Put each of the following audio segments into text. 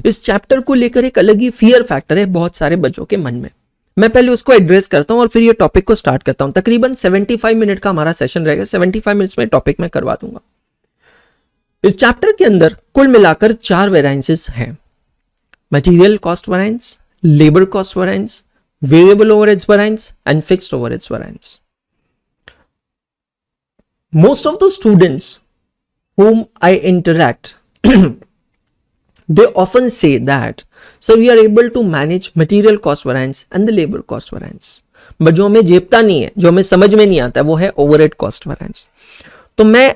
इस चैप्टर को लेकर एक अलग ही फियर फैक्टर है बहुत सारे बच्चों के मन में। मैं पहले उसको एड्रेस करता हूं और फिर ये टॉपिक को स्टार्ट करता हूं। तकरीबन 75 मिनट का हमारा सेशन रहेगा, 75 मिनट्स में टॉपिक मैं करवा दूंगा। इस चैप्टर के अंदर कुल मिलाकर 4 वेरिएंसेस हैं, material cost variance, labour cost variance, variable overheads variance and fixed overheads variance. Most of the students whom I interact, they often say that, sir, we are able to manage material cost variance and the labor cost variance. But जो हमें जेबता नहीं है, जो हमें समझ में नहीं आता, वो है overhead cost variance. तो मैं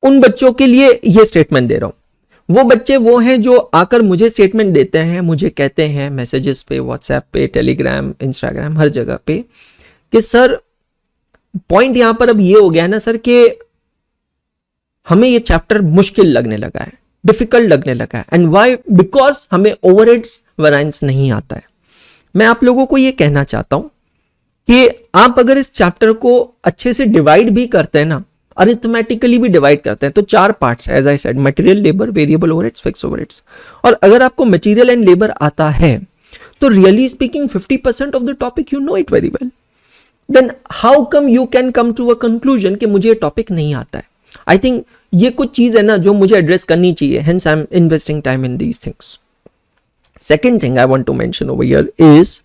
उन बच्चों के लिए ये स्टेटमेंट दे रहा हूं। वो बच्चे वो हैं जो आकर मुझे स्टेटमेंट देते हैं, मुझे कहते हैं मैसेजेस पे, व्हाट्सएप पे, टेलीग्राम, इंस्टाग्राम, हर जगह पे कि सर पॉइंट यहां पर अब ये हो गया है ना सर कि हमें ये चैप्टर मुश्किल लगने लगा है, डिफिकल्ट लगने लगा है। And why? बिकॉज हमें ओवरहेड्स वेरिएंस नहीं आता है। मैं आप लोगों को ये कहना चाहता हूं कि आप अगर इस चैप्टर को अच्छे से डिवाइड भी करते हैं ना, अरिथमेटिकली भी डिवाइड करते हैं, तो 4 parts, as I said, material, labour, variable overheads, fixed overheads. और अगर आपको मटेरियल एंड लेबर आता है तो really speaking 50% of the topic you know it very well. Then how come you can come to a conclusion कि मुझे ये topic नहीं आता है? I think ये कुछ चीज है ना जो मुझे एड्रेस करनी चाहिए, hence I'm investing time in these things. Second thing I want to mention over here is,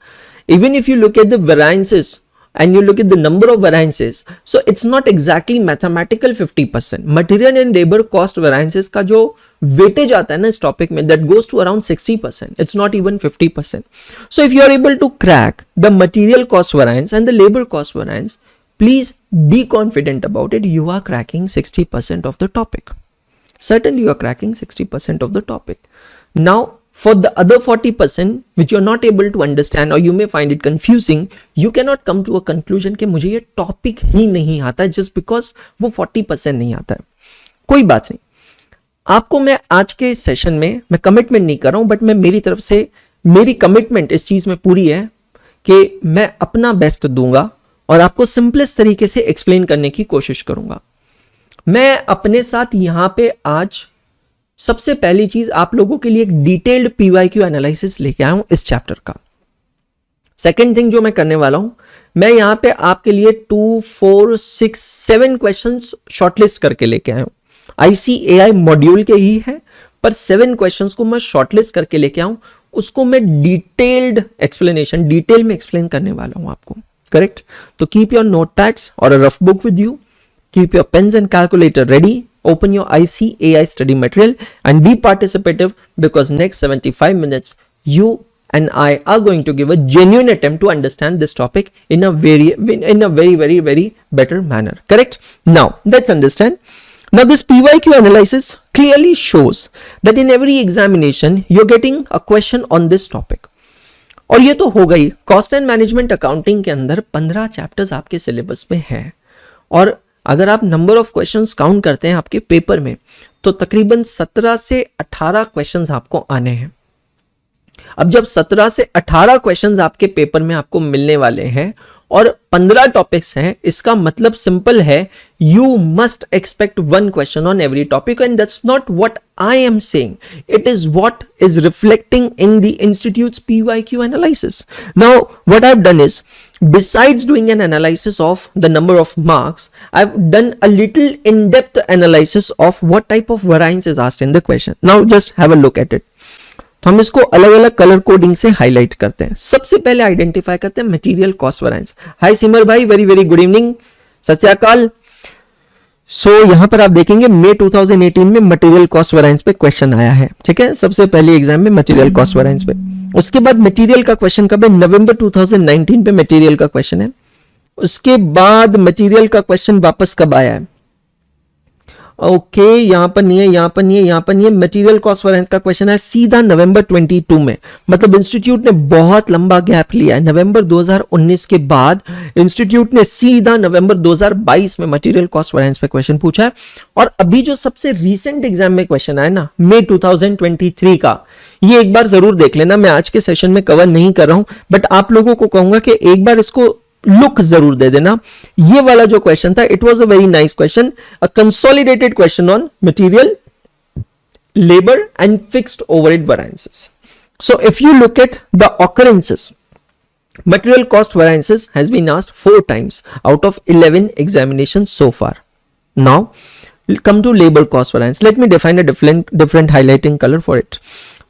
even if you look at the variances and you look at the number of variances, so it's not exactly mathematical 50%. Material and labor cost variances का जो weightage आता है ना इस topic में, that goes to around 60%. It's not even 50%. So if you are able to crack the material cost variance and the labor cost variance, please be confident about it. You are cracking 60% of the topic. Certainly you are cracking 60% of the topic. Now, for the other 40% which you are not able to understand or you may find it confusing, you cannot come to a conclusion कि मुझे ये topic ही नहीं आता है just because वो 40% नहीं आता है। कोई बात नहीं, आपको मैं आज के इस सेशन में मैं कमिटमेंट नहीं कर रहा हूं, बट मैं मेरी तरफ से मेरी कमिटमेंट इस चीज में पूरी है कि मैं अपना बेस्ट दूंगा और आपको सिंपलेस्ट तरीके से एक्सप्लेन करने की कोशिश करूंगा। मैं अपने साथ यहां पे आज सबसे पहली चीज आप लोगों के लिए एक डिटेल्ड पीवाईक्यू एनालिसिस लेके आया हूं इस चैप्टर का। सेकेंड थिंग जो मैं करने वाला हूं, मैं यहां पे आपके लिए 2, 4, 6, 7 क्वेश्चंस शॉर्टलिस्ट करके लेके आया हूं। ICAI मॉड्यूल के ही है, पर 7 क्वेश्चंस को मैं शॉर्टलिस्ट करके लेके आऊं, उसको मैं डिटेल्ड एक्सप्लेनेशन, डिटेल में एक्सप्लेन करने वाला हूं आपको। करेक्ट? तो कीप योर नोटपैड्स और a rough book with you, keep your pens and calculator ready, open your ICAI study material and be participative, because next 75 minutes you and I are going to give a genuine attempt to understand this topic in a very better manner. Correct? Now let's understand. Now this PYQ analysis clearly shows that in every examination you're getting a question on this topic. और ये तो हो गई, cost and management accounting के अंदर 15 chapters आपके syllabus में है, और अगर आप नंबर ऑफ क्वेश्चंस काउंट करते हैं आपके पेपर में तो तकरीबन 17 से 18 क्वेश्चंस आपको आने हैं। अब जब 17 से 18 क्वेश्चंस आपके पेपर में आपको मिलने वाले हैं और 15 टॉपिक्स हैं, इसका मतलब सिंपल है, you must expect 1 question on every topic, and that's not what I am saying, it is what is reflecting in the institutes PYQ analysis. Now what I have done is, besides doing an analysis of the number of marks, I've done a little in-depth analysis of what type of variance is asked in the question. Now just have a look at it. तो हम इसको अलग अलग colour coding से highlight करते हैं। सबसे पहले आइडेंटिफाई करते हैं मटेरियल कॉस्ट वेरिएंस। हाय सिमर भाई, वेरी गुड इवनिंग, सत्याकाल। सो यहां पर आप देखेंगे मई 2018 में मटेरियल कॉस्ट वेरिएंस पे क्वेश्चन आया है, ठीक है, सबसे पहले एग्जाम में मटेरियल कॉस्ट वेरिएंस पे। उसके बाद मटेरियल का क्वेश्चन कब है, नवंबर 2019 पे मटेरियल का क्वेश्चन है। उसके बाद मटेरियल का क्वेश्चन वापस कब आया है, ओके, यहां पर नहीं है, यहां पर नहीं है, यहां पर नहीं है। मटेरियल कॉस्ट वेरिएंस का क्वेश्चन है सीधा नवंबर 22 में, मतलब इंस्टीट्यूट ने बहुत लंबा गैप लिया है। नवंबर 2019 के बाद इंस्टीट्यूट ने सीधा नवंबर 2022 में मटेरियल कॉस्ट वेरिएंस पे क्वेश्चन पूछा है। और अभी जो सबसे रीसेंट एग्जाम में क्वेश्चन आया ना, मई 2023 का, ये एक बार जरूर देख लेना। मैं आज के सेशन में कवर नहीं कर रहा हूं, बट आप लोगों को कहूंगा कि एक बार इसको लुक जरूर दे देना। ये वाला जो क्वेश्चन था, it was a very nice question, a consolidated question on material labor and fixed overhead variances. So if you look at the occurrences, material cost variances has been asked 4 times out of 11 examinations so far. Now come to labor cost variance. Let me define a different highlighting color for it.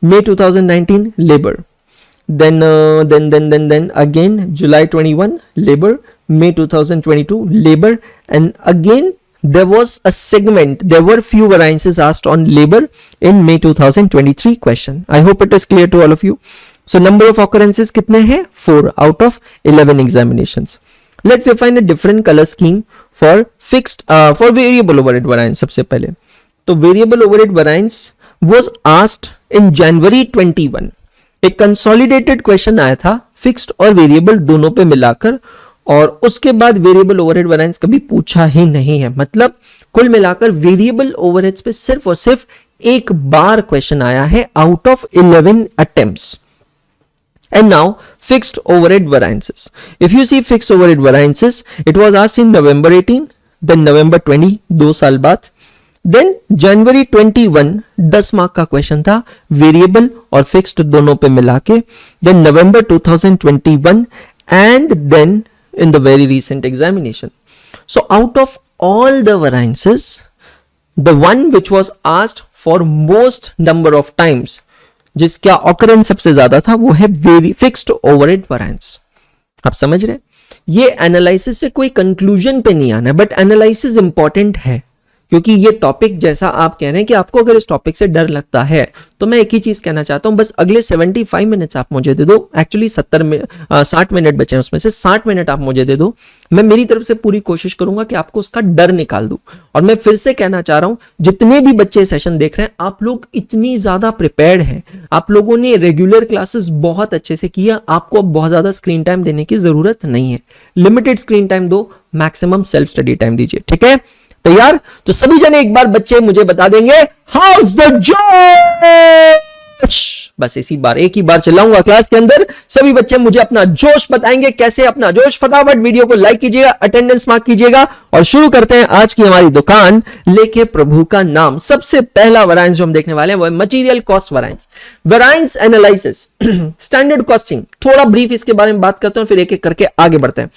May 2019 labor, then again July 21 labor, May 2022 labor, and again there was a segment, there were few variances asked on labor in May 2023 question. I hope it is clear to all of you. So number of occurrences कितने हैं? 4 out of 11 examinations. Let's define a different color scheme for fixed for variable overhead variance. सबसे पहले तो variable overhead variance was asked in January 21. एक consolidated question आया था fixed और variable दोनों पे मिलाकर, और उसके बाद वेरिएबल ओवरहेड वैरिएंस कभी पूछा ही नहीं है. मतलब कुल मिलाकर वेरिएबल ओवरहेड्स पे सिर्फ और सिर्फ एक बार क्वेश्चन आया है out of 11 attempts. And now fixed overhead variances. If you see fixed overhead variances, it was asked in November 18, then November 20, 2 साल बाद, then January 21 10 मार्क का क्वेश्चन था वेरिएबल और फिक्स्ड दोनों पे मिला के, then November 2021, and then in the very recent examination. So out of all the variances, the one which was asked for most number of times, जिसका occurrence सबसे ज्यादा था, वो है फिक्स्ड ओवरहेड वैरिएंस. आप समझ रहे हैं? ये एनालिसिस से कोई कंक्लूजन पे नहीं आना है, बट एनालिसिस इंपॉर्टेंट है, क्योंकि ये टॉपिक जैसा आप कह रहे हैं कि आपको अगर इस टॉपिक से डर लगता है, तो मैं एक ही चीज कहना चाहता हूं, बस अगले 75 मिनट्स आप मुझे दे दो. एक्चुअली 60 मिनट बचे हैं, उसमें से 60 मिनट आप मुझे दे दो. मैं मेरी तरफ से पूरी कोशिश करूंगा कि आपको उसका डर निकाल दूं. और मैं फिर से कहना चाह रहा हूं, जितने भी बच्चे सेशन देख रहे हैं, आप लोग इतनी ज्यादा प्रिपेयर्ड हैं, आप लोगों ने रेगुलर क्लासेस बहुत अच्छे से किया, आपको बहुत ज्यादा स्क्रीन टाइम देने की जरूरत नहीं है. लिमिटेड स्क्रीन टाइम दो, मैक्सिमम सेल्फ स्टडी टाइम दीजिए. ठीक है, तैयार? तो सभी जने एक बार बच्चे मुझे बता देंगे हाउस द जोश. बस इसी बार, एक ही बार चलाऊंगा क्लास के अंदर. सभी बच्चे मुझे अपना जोश बताएंगे. कैसे अपना जोश? फटाफट वीडियो को लाइक कीजिएगा, अटेंडेंस मार्क कीजिएगा, और शुरू करते हैं आज की हमारी दुकान लेके प्रभु का नाम. सबसे पहला वैरिएंस जो हम देखने वाले हैं वो है material cost variance. Variance analysis, standard costing. थोड़ा ब्रीफ इसके बारे में बात करते हैं, फिर एक एक करके आगे बढ़ते हैं.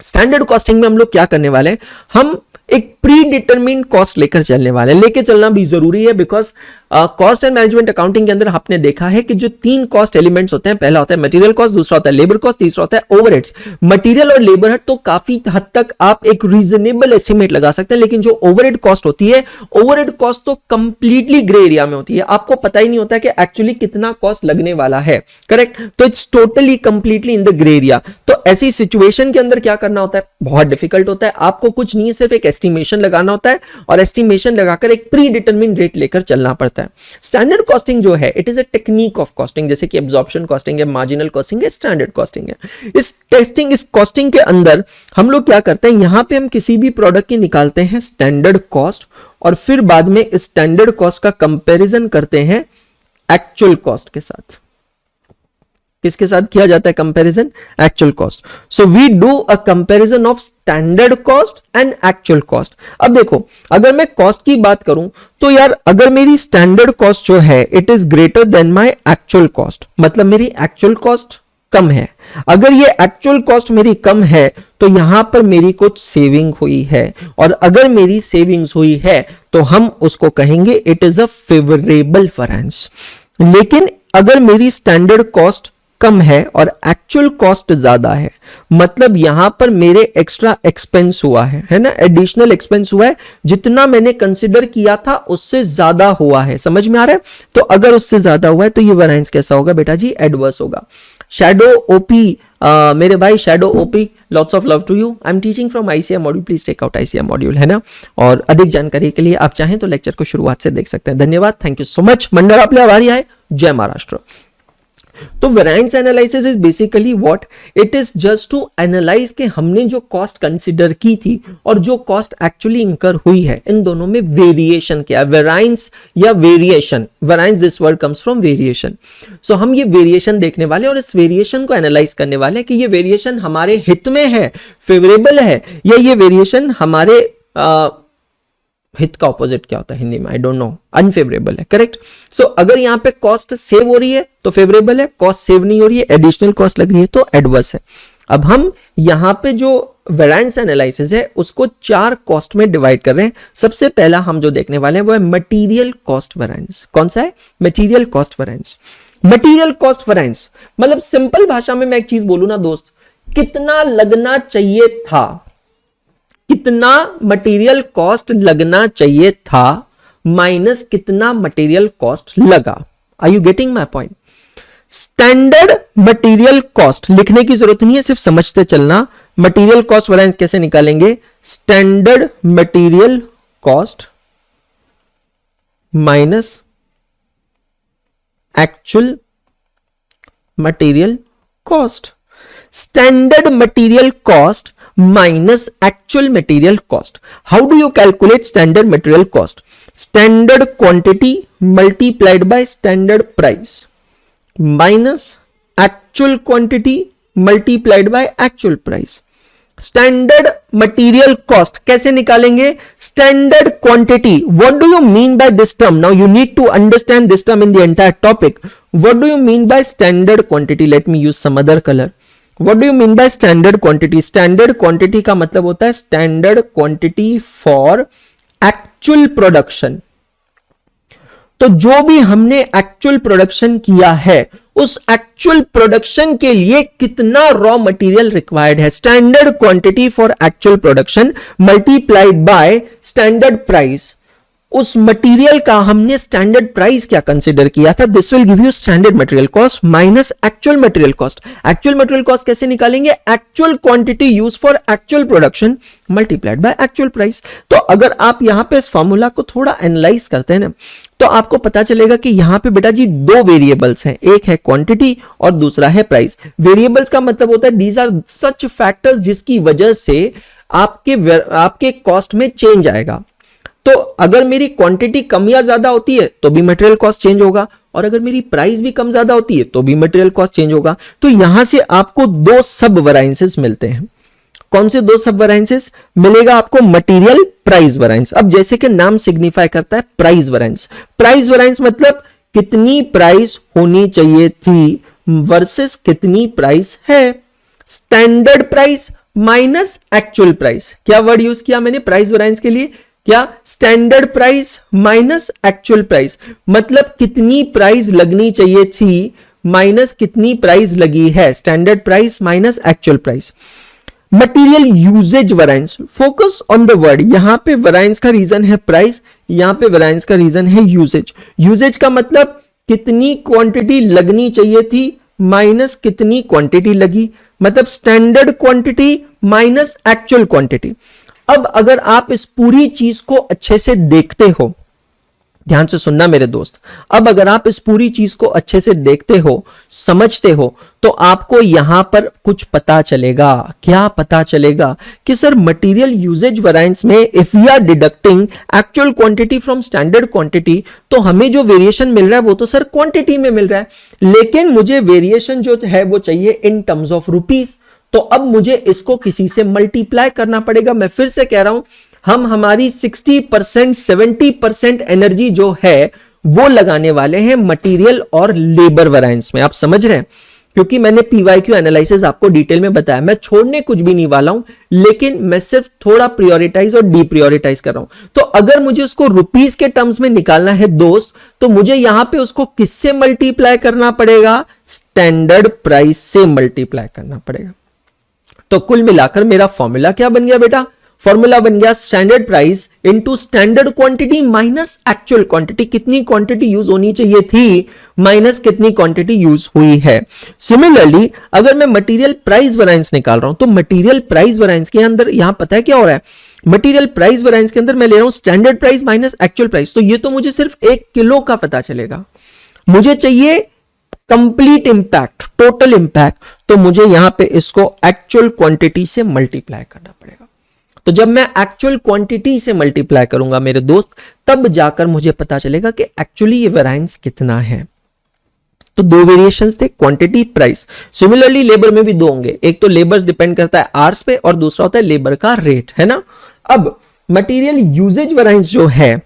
स्टैंडर्ड कॉस्टिंग में हम लोग क्या करने वाले हैं, हम एक प्री डिटरमिन्ड कॉस्ट लेकर चलने वाले हैं. लेके चलना भी जरूरी है, because cost and management accounting के अंदर आपने देखा है कि जो 3 कॉस्ट एलिमेंट्स होते हैं, पहला होता है मटेरियल कॉस्ट, दूसरा होता है लेबर कॉस्ट, तीसरा होता है ओवरहेड्स. मटेरियल और लेबर तो काफी हद तक आप एक रीजनेबल एस्टिमेट लगा सकते हैं, लेकिन जो ओवरहेड कॉस्ट होती है, ओवरहेड कॉस्ट तो कंप्लीटली ग्रे एरिया में होती है. आपको पता ही नहीं होता है कि एक्चुअली कितना कॉस्ट लगने वाला है. करेक्ट? तो it's totally completely in the grey area. तो ऐसी सिचुएशन के अंदर क्या करना होता है? बहुत डिफिकल्ट होता है. आपको कुछ नहीं है, सिर्फ एक एस्टिमेशन लगाना होता है, और एस्टिमेशन लगाकर एक प्री डिटरमिन्ड रेट लेकर चलना पड़ता है. स्टैंडर्ड कॉस्टिंग जो है, it is a technique of costing. जैसे कि एब्जॉर्प्शन कॉस्टिंग है, मार्जिनल कॉस्टिंग है, स्टैंडर्ड कॉस्टिंग है. इस कॉस्टिंग के अंदर हम लोग क्या करते हैं, यहां पे हम किसी भी प्रोडक्ट की निकालते हैं स्टैंडर्ड कॉस्ट, और फिर बाद में स्टैंडर्ड कॉस्ट का कंपैरिजन करते हैं एक्चुअल कॉस्ट के साथ. किसके साथ किया जाता है comparison? Actual cost. So we do a comparison of standard cost and actual cost. अब देखो, अगर मैं कॉस्ट की बात करूं तो यार, अगर मेरी स्टैंडर्ड कॉस्ट जो है it is greater than my actual cost, मतलब मेरी एक्चुअल कॉस्ट कम है. अगर ये एक्चुअल कॉस्ट मेरी कम है तो यहां पर मेरी कुछ सेविंग हुई है, और अगर मेरी सेविंग्स हुई है तो हम उसको कहेंगे it is a favourable variance. लेकिन अगर मेरी स्टैंडर्ड कॉस्ट कम है और एक्चुअल कॉस्ट ज्यादा है, मतलब यहां पर मेरे एक्स्ट्रा एक्सपेंस हुआ है ना, एडिशनल एक्सपेंस हुआ है, जितना मैंने कंसिडर किया था उससे ज्यादा हुआ है. समझ में आ रहा है? तो अगर उससे ज्यादा हुआ है तो ये वैरिएंस कैसा होगा बेटा जी? एडवर्स होगा. शैडो ओपी, मेरे भाई shadow OP, lots of love to you. I am teaching from ICM module, please take out ICM module, है ना. और अधिक जानकारी के लिए आप चाहें तो लेक्चर को शुरुआत से देख सकते हैं. धन्यवाद, थैंक यू सो मच. मंडल आपले आभारी आहे. जय महाराष्ट्र. तो variance analysis is basically what it is, just to analyse कि हमने जो कॉस्ट कंसीडर की थी और जो कॉस्ट एक्चुअली इंकर हुई है, इन दोनों में वेरिएशन क्या है. वेराइंस या variation, variance this word comes from variation. So हम ये वेरिएशन देखने वाले और इस वेरिएशन को एनालाइज करने वाले हैं कि ये वेरिएशन हमारे हित में है, फेवरेबल है, या ये वेरिएशन हमारे हित का ऑपोजिट क्या होता है हिंदी में, आई डोंट नो, अनफेवरेबल है, करेक्ट। सो अगर यहाँ पे कॉस्ट सेव हो रही है तो फेवरेबल है, कॉस्ट सेव नहीं हो रही है, एडिशनल कॉस्ट लग रही है तो एडवर्स है। अब हम यहाँ पे जो वेरिएंस एनालिसिस है उसको 4 कॉस्ट में डिवाइड कर रहे हैं। सबसे पहला हम जो देखने वाले हैं वो है मटेरियल कॉस्ट वेरिएंस। कौन सा है? Material cost variance. Material cost variance मतलब सिंपल भाषा में मैं एक चीज बोलूं ना दोस्त, कितना लगना चाहिए था, कितना मटेरियल कॉस्ट लगना चाहिए था माइनस कितना मटेरियल कॉस्ट लगा। Are you getting my point? Standard material cost लिखने की जरूरत नहीं है, सिर्फ समझते चलना। मटेरियल कॉस्ट वेरिएंस कैसे निकालेंगे? Standard material cost minus actual material cost. Standard material cost minus actual material cost. How do you calculate standard material cost? Standard quantity multiplied by standard price minus actual quantity multiplied by actual price. Standard material cost कैसे निकालेंगे? Standard quantity. What do you mean by this term? Now you need to understand this term in the entire topic. What do you mean by standard quantity? Let me use some other color. What do you mean by standard quantity? Standard quantity का मतलब होता है standard quantity for actual production. तो जो भी हमने actual production किया है उस एक्चुअल प्रोडक्शन के लिए कितना रॉ मटेरियल रिक्वायर्ड है, standard quantity for actual production multiplied by standard price. उस मटेरियल का हमने स्टैंडर्ड प्राइस क्या कंसीडर किया था, this will give you standard material cost minus actual material cost. Actual material cost कैसे निकालेंगे? Actual quantity use for actual production multiplied by actual price. तो अगर आप यहां पे इस फॉर्मूला को थोड़ा एनालाइज करते हैं ना तो आपको पता चलेगा कि यहां पे बेटा जी 2 वेरिएबल्स हैं, एक है क्वांटिटी और दूसरा है प्राइस। वेरिएबल्स का मतलब होता है दीज आर सच फैक्टर्स जिसकी वजह से आपके कॉस्ट में चेंज आएगा। तो अगर मेरी क्वांटिटी कम या ज्यादा होती है तो भी मटेरियल कॉस्ट चेंज होगा, और अगर मेरी प्राइस भी कम ज्यादा होती है तो भी मटेरियल कॉस्ट चेंज होगा। तो यहां से आपको 2 सब वेरिएंसेस मिलते हैं। कौन से 2 सब वेरिएंसेस मिलेगा आपको? Material price variance. अब जैसे कि नाम सिग्निफाई करता है प्राइस वेरिएंस। प्राइस वेरिएंस मतलब कितनी प्राइस होनी चाहिए थी वर्सेस कितनी प्राइस है। Standard price minus actual price. क्या वर्ड यूज किया मैंने प्राइस वेरिएंस के लिए? क्या? Standard price minus actual price. मतलब कितनी प्राइस लगनी चाहिए थी माइनस कितनी प्राइस लगी है, standard price minus actual price. Material usage variance, focus on the word. यहां पे वेरिएंस का रीजन है प्राइस, यहां पे वेरिएंस का रीजन है यूजेज। यूजेज का मतलब कितनी क्वांटिटी लगनी चाहिए थी माइनस कितनी क्वांटिटी लगी, मतलब standard quantity minus actual quantity. अब अगर आप इस पूरी चीज को अच्छे से देखते हो, ध्यान से सुनना मेरे दोस्त, अब अगर आप इस पूरी चीज को अच्छे से देखते हो, समझते हो, तो आपको यहां पर कुछ पता चलेगा। क्या पता चलेगा? कि सर मटेरियल यूजेज वेरिएंस में if we are deducting actual quantity from standard quantity तो हमें जो वेरिएशन मिल रहा है वो तो सर क्वांटिटी में मिल रहा है, लेकिन मुझे वेरिएशन जो है वो चाहिए इन टर्म्स ऑफ रुपीस। तो अब मुझे इसको किसी से मल्टीप्लाई करना पड़ेगा। मैं फिर से कह रहा हूं, हम हमारी 60% 70% एनर्जी जो है वो लगाने वाले हैं मटेरियल और लेबर वेरिएंस में। आप समझ रहे हैं? क्योंकि मैंने पीवाईक्यू एनालिसिस आपको डिटेल में बताया, मैं छोड़ने कुछ भी नहीं वाला हूं, लेकिन मैं सिर्फ थोड़ा प्रियोरिटाइज और डीप्रियोरिटाइज कर रहा हूं। तो अगर मुझे उसको रुपीस के टर्म्स में निकालना है दोस्त, तो मुझे यहां पे उसको किससे मल्टीप्लाई करना पड़ेगा? स्टैंडर्ड प्राइस से मल्टीप्लाई करना पड़ेगा। तो कुल मिलाकर मेरा फॉर्मूला क्या बन गया बेटा? फॉर्मूला बन गया standard price into standard quantity minus actual quantity. कितनी क्वांटिटी यूज होनी चाहिए थी माइनस कितनी क्वांटिटी यूज हुई है। सिमिलरली अगर मैं मटेरियल प्राइस वेरिएंस निकाल रहा हूं तो मटेरियल प्राइस वेरिएंस के अंदर यहां पता है क्या हो रहा है? मटेरियल प्राइस वेरिएंस के अंदर मैं ले रहा हूं standard price minus actual price. तो ये तो मुझे सिर्फ 1 किलो का पता चलेगा, मुझे चाहिए कंप्लीट इंपैक्ट, टोटल इंपैक्ट। तो मुझे यहां पे इसको एक्चुअल क्वांटिटी से मल्टीप्लाई करना पड़ेगा। तो जब मैं एक्चुअल क्वांटिटी से मल्टीप्लाई करूंगा मेरे दोस्त, तब जाकर मुझे पता चलेगा कि एक्चुअली ये वेरिएंस कितना है। तो 2 वेरिएशंस थे, क्वांटिटी प्राइस। सिमिलरली लेबर में भी 2 होंगे, एक तो लेबर डिपेंड करता है आवर्स पे और दूसरा होता है लेबर का रेट, है ना। अब मटेरियल यूजेज वेरिएंस जो है,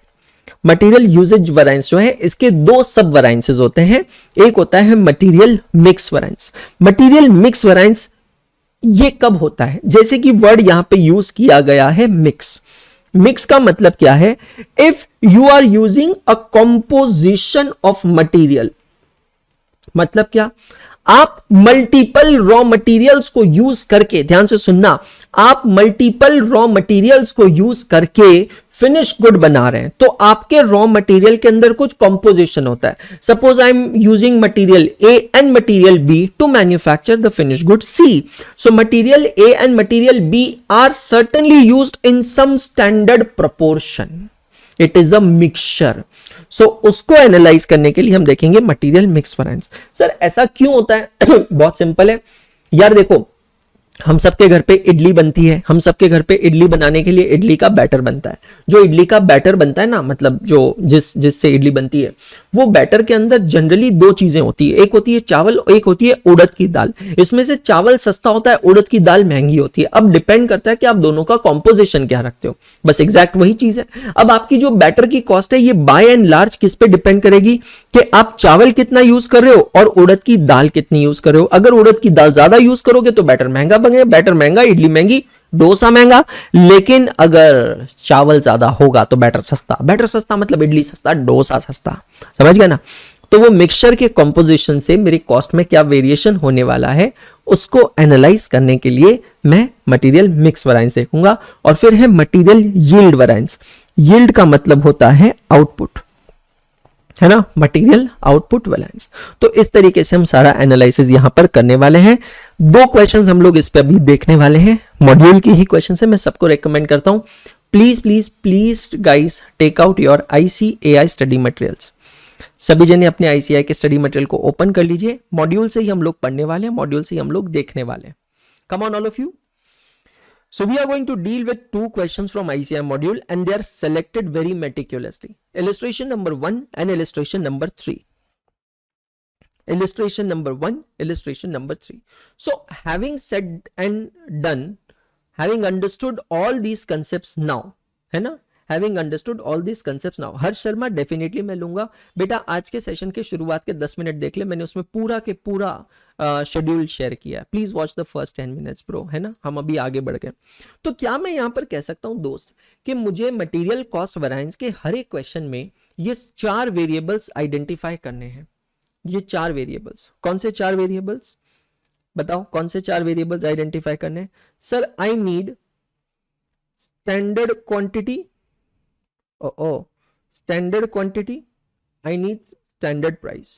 मटेरियल यूजेज वेरिएंस जो है, इसके दो सब वेरिएंसेस होते हैं। एक होता है material mix variance. Material mix variance ये कब होता है, जैसे कि वर्ड यहां पे यूज किया गया है मिक्स। मिक्स का मतलब क्या है, if you are using a composition of material, मतलब क्या, आप मल्टीपल रॉ मटेरियल्स को यूज करके, ध्यान से सुनना, आप मल्टीपल रॉ मटेरियल्स को यूज करके फिनिश गुड बना रहे हैं, तो आपके रॉ मटेरियल के अंदर कुछ कंपोजिशन होता है। Suppose I am using material A and material B to manufacture the finish good C. So material A and material B are certainly used in some standard proportion, it is a mixture. So उसको analyse करने के लिए हम देखेंगे material mix variance. Sir ऐसा क्यों होता है? बहुत सिंपल है यार, देखो हम सबके घर पे इडली बनती है, हम सबके घर पे इडली बनाने के लिए इडली का बैटर बनता है। जो इडली का बैटर बनता है ना, मतलब जो जिससे इडली बनती है, वो बैटर के अंदर जनरली दो चीजें होती है, एक होती है चावल और एक होती है उड़द की दाल। इसमें से चावल सस्ता होता है, उड़द की दाल महंगी होती है। अब डिपेंड करता है कि आप दोनों का कॉम्पोजिशन क्या रखते हो, बस एग्जैक्ट वही चीज है। अब आपकी जो बैटर की कॉस्ट है ये बाय एंड लार्ज किस पे डिपेंड करेगी कि आप चावल कितना यूज कर रहे हो और उड़द की दाल कितनी यूज कर रहे हो। अगर उड़द की दाल ज्यादा यूज करोगे तो बैटर महंगा बनेगा, बैटर महंगा, इडली महंगी, डोसा महंगा। लेकिन अगर चावल ज्यादा होगा तो बैटर सस्ता, बैटर सस्ता मतलब इडली सस्ता, डोसा सस्ता, समझ गए ना। तो वो मिक्सचर के कंपोजिशन से मेरी कॉस्ट में क्या वेरिएशन होने वाला है उसको एनालाइज करने के लिए मैं मटेरियल मिक्स वेरिएंस देखूंगा। और फिर है मटेरियल यील्ड वेरिएंस। यील्ड का मतलब होता है आउटपुट, है ना, मटेरियल आउटपुट वेरिएंस। तो इस तरीके से हम सारा एनालिसिस यहां पर करने वाले हैं। दो क्वेश्चंस हम लोग इस पे अभी देखने वाले हैं, मॉड्यूल की ही क्वेश्चन है। मैं सबको रेकमेंड करता हूं, please please please guys take out your ICAI study materials. सभी जने अपने ICAI के स्टडी मटेरियल को ओपन कर लीजिए। मॉड्यूल से ही हम लोग पढ़ने वाले हैं, मॉड्यूल से ही हम लोग देखने वाले हैं। Come on all of you. So we are going to deal with two questions from ICAI module and they are selected very meticulously. Illustration number 1 and illustration number 3. Illustration number 1, illustration number 3. So having said and done, having understood all these concepts now, है ना, having understood all this concepts now. Harsh Sharma definitely मैं लूंगा बेटा, आज के session के शुरुआत के 10 मिनट देख ले, मैंने उसमें पूरा के पूरा शेड्यूल शेयर किया है। Please watch the first 10 minutes bro, है ना, हम अभी आगे बढ़ गए। तो क्या मैं यहां पर कह सकता हूं दोस्त कि मुझे मटेरियल कॉस्ट वेरिएंस के हर एक क्वेश्चन में ये 4 वेरिएबल्स आइडेंटिफाई करने हैं। ये 4 वेरिएबल्स, कौन से 4 वेरिएबल्स बताओ, कौन से 4 वेरिएबल्स आइडेंटिफाई करने हैं? Sir I need standard quantity, standard quantity, I need standard price.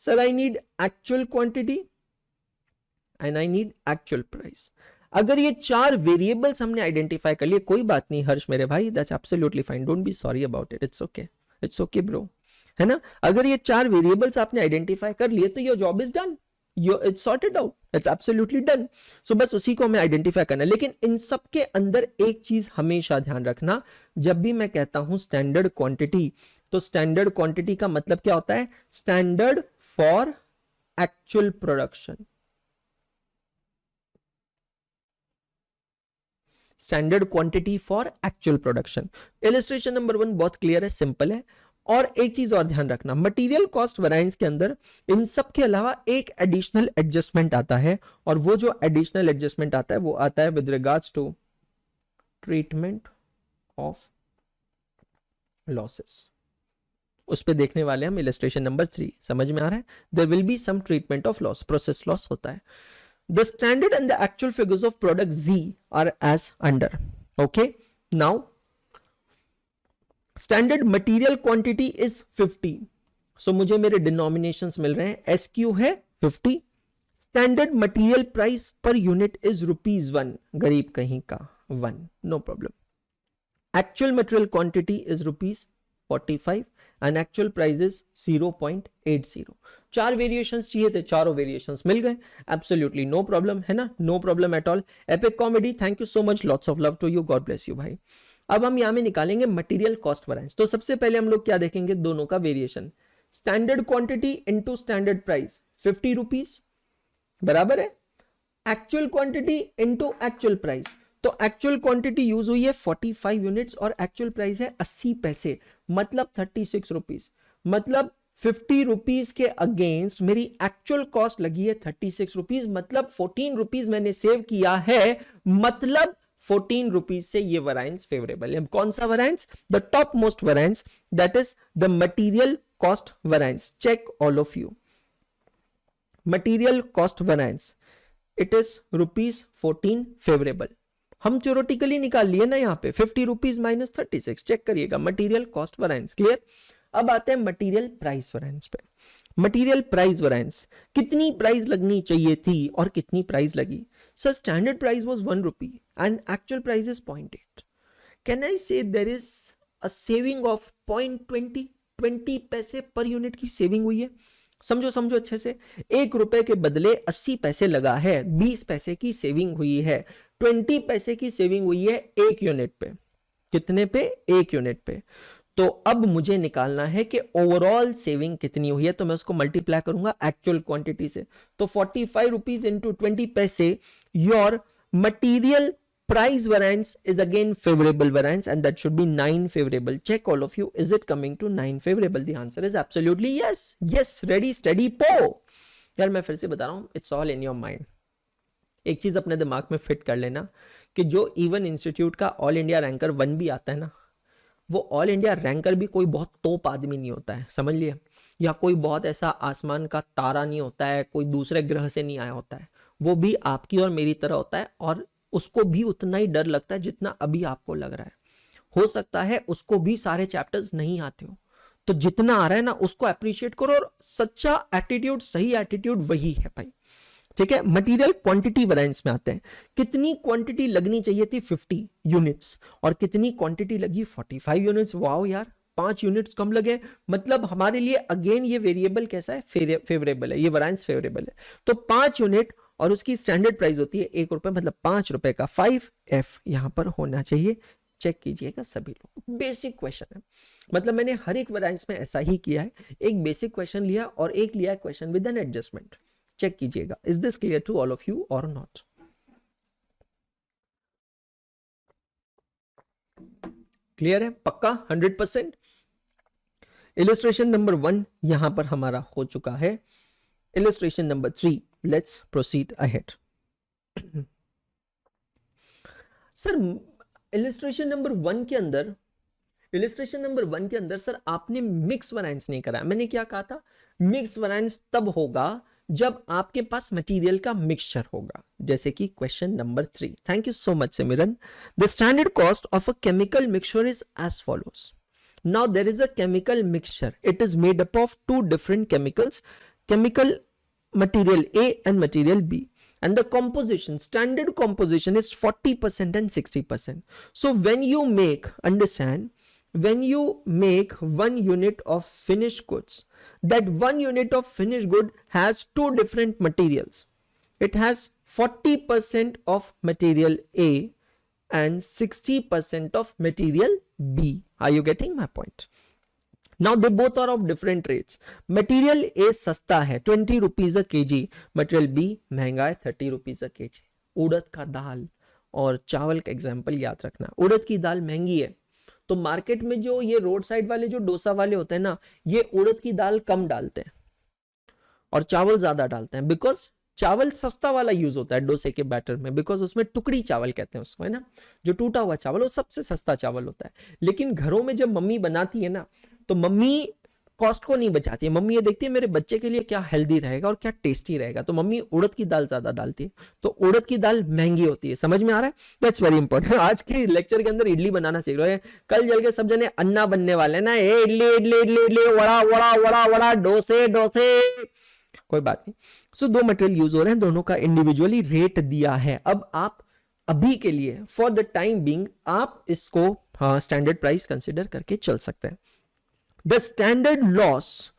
Sir, I need actual quantity and I need actual price. अगर ये 4 वेरिएबल्स हमने आइडेंटिफाई कर लिए, कोई बात नहीं हर्ष मेरे भाई, that's absolutely fine, don't be sorry about it, it's okay, it's okay bro, है ना। अगर ये 4 वेरिएबल्स आपने आइडेंटिफाई कर लिए तो your job is done, it's sorted out, it's absolutely done. So बस उसी को हमें आइडेंटिफाई करना है। लेकिन इन सब के अंदर एक चीज हमेशा ध्यान रखना, जब भी मैं कहता हूं स्टैंडर्ड क्वांटिटी, तो स्टैंडर्ड क्वांटिटी का मतलब क्या होता है? Standard for actual production, standard quantity for actual production. Illustration number 1 बहुत क्लियर है, सिंपल है। और एक चीज और ध्यान रखना, मटेरियल कॉस्ट वेरिएंस के अंदर इन सब के अलावा एक एडिशनल एडजस्टमेंट आता है, और वो जो एडिशनल एडजस्टमेंट आता है वो आता है with regards to treatment of losses. उस पे देखने वाले हम इलस्ट्रेशन नंबर 3। समझ में आ रहा है? There will be some treatment of loss, process loss होता है। The standard and the actual figures of product Z are as under. Okay, now standard material quantity is 50, so मुझे मेरे डिनोमिनेशंस मिल रहे हैं, SQ है 50। Standard material price per unit is ₹1, गरीब कहीं का 1, no problem. Actual material quantity is ₹45 and actual price is 0.80। 4 variations चाहिए थे, चारों वेरिएशंस मिल गए, एब्सोल्युटली नो प्रॉब्लम, है ना, no problem at all. Epic comedy, thank you so much, lots of love to you, God bless you भाई। अब हम यहां में निकालेंगे मटेरियल कॉस्ट वेरिएंस। तो सबसे पहले हम लोग क्या देखेंगे, दोनों का variation. Standard quantity into standard price, ₹50 बराबर है actual quantity into actual price. तो एक्चुअल क्वांटिटी यूज हुई है 45 यूनिट्स और एक्चुअल प्राइस है 80 पैसे, मतलब 36 रुपीज। मतलब 50 रुपीज के अगेंस्ट मेरी एक्चुअल कॉस्ट लगी है 36 रुपीज, मतलब 14 रुपीज मैंने सेव किया है, मतलब 14 रुपीज से ये वैरिएंस फेवरेबल है। कौन सा variance? The top most variance, that is the material cost variance. Check all of you, material cost variance, it is ₹14 favourable. हम थ्योरेटिकली निकाल लिए ना यहाँ पे 50 रुपीज माइनस 36, चेक करिएगा मटेरियल कॉस्ट वैरिएंस। क्लियर? अब आते हैं मटेरियल प्राइस वैरिएंस पे। मटेरियल प्राइस वैरिएंस, कितनी प्राइस लगनी चाहिए थी और कितनी प्राइस लगी? Sir standard price was 1 rupee and actual price is 0.8। Can I say there is a saving of 0.20, 20 पैसे पर यूनिट की सेविंग हुई है? समझो समझो अच्छे से, 1 रुपए के बदले 80 पैसे लगा है, 20 पैसे की सेविंग हुई है, 20 पैसे की सेविंग हुई है 1 यूनिट पे। कितने पे? 1 यूनिट पे। तो अब मुझे निकालना है कि ओवरऑल सेविंग कितनी हुई है, तो मैं उसको मल्टीप्लाई करूंगा एक्चुअल क्वांटिटी से। तो 45 रुपीज इंटू 20 पैसे, your material price variance is again favorable variance and that should be 9 favorable. Check all of you, is it coming to 9 favorable? The answer is absolutely yes. Yes, ready steady po. यार मैं फिर से बता रहा हूं, it's all in your mind. एक चीज अपने दिमाग में फिट कर लेना कि जो इवन इंस्टीट्यूट का ऑल इंडिया रैंकर 1 भी आता है ना, वो ऑल इंडिया रैंकर भी कोई बहुत तोप आदमी नहीं होता है, समझ लिया? या कोई बहुत ऐसा आसमान का तारा नहीं होता है, कोई दूसरे ग्रह से नहीं आया होता है। वो भी आपकी और मेरी तरह होता है और उसको भी उतना ही डर लगता है जितना अभी आपको लग रहा है। हो सकता है उसको भी सारे चैप्टर्स नहीं आते हो, तो जितना आ रहा है ना उसको अप्रिशिएट करो, और सच्चा एटीट्यूड, सही एटीट्यूड वही है भाई। ठीक है, मटेरियल क्वांटिटी वैरिएंस में आते हैं। कितनी क्वांटिटी लगनी चाहिए थी? 50 यूनिट्स, और कितनी क्वांटिटी लगी? 45 यूनिट्स। वाओ यार, 5 यूनिट्स कम लगे, मतलब हमारे लिए अगेन ये वेरिएबल कैसा है? फेवरेबल है, ये वैरिएंस फेवरेबल है। तो 5 यूनिट और उसकी स्टैंडर्ड प्राइस होती है 1 रुपए, मतलब 5 रुपए का 5F यहां पर होना चाहिए। चेक कीजिएगा सभी लोग, बेसिक क्वेश्चन है, मतलब मैंने हर एक वैरिएंस में ऐसा ही किया है, एक बेसिक क्वेश्चन लिया और एक लिया question with an adjustment. Check कीजिएगा, is this clear to all of you और नॉट? क्लियर है? पक्का 100%? इलस्ट्रेशन नंबर 1 यहां पर हमारा हो चुका है। Illustration number 3, let's proceed ahead. Sir illustration number 1 के अंदर, इलस्ट्रेशन नंबर 1 के अंदर सर आपने मिक्स वैरिएंस नहीं कराया। मैंने क्या कहा था? मिक्स वैरिएंस तब होगा जब आपके पास मटेरियल का मिक्सचर होगा, जैसे कि question number 3। Thank you so much Simran. The standard cost of a chemical mixture is as follows. Now there is a chemical mixture, it is made up of 2 different chemicals, chemical material A and material B, and the composition, standard composition is 40% and 60%. So when you make, understand, when you make 1 unit of finished goods, that 1 unit of finished good has 2 different materials. It has 40% of material A and 60% of material B. Are you getting my point? Now they both are of different rates. Material A सस्ता है 20 rupees a KG, material B महंगा है 30 rupees a KG. उड़द का दाल और चावल का example याद रखना। उड़द की दाल महंगी है, तो मार्केट में जो ये रोड साइड वाले जो डोसा वाले होते हैं ना, ये उड़द की दाल कम डालते हैं और चावल ज्यादा डालते हैं, बिकॉज चावल सस्ता वाला यूज होता है डोसे के बैटर में, बिकॉज उसमें टुकड़ी चावल कहते हैं उसको, है ना, जो टूटा हुआ चावल, वो सबसे सस्ता चावल होता है। लेकिन घरों में जब मम्मी बनाती है ना, तो मम्मी कॉस्ट को नहीं बचाती है, मम्मी ये देखती है मेरे बच्चे के लिए क्या हेल्दी रहेगा और क्या टेस्टी रहेगा, तो मम्मी उड़द की दाल ज्यादा डालती है, तो उड़द की दाल महंगी होती है। समझ में आ रहा है? That's very important. आज के लेक्चर के अंदर इडली बनाना सीख रहे हैं, कल चल के सब जने अन्ना बनने वाले हैं ना, इडली इडली इडली इडली, वड़ा वड़ा वड़ा वड़ा, डोसे डोसे, कोई बात नहीं। सो 2 मटेरियल यूज हो रहे हैं, दोनों का इंडिविजुअली रेट दिया है। अब आप अभी के लिए फॉर द टाइम बीइंग आप इसको स्टैंडर्ड प्राइस कंसिडर करके चल सकते हैं। The standard loss,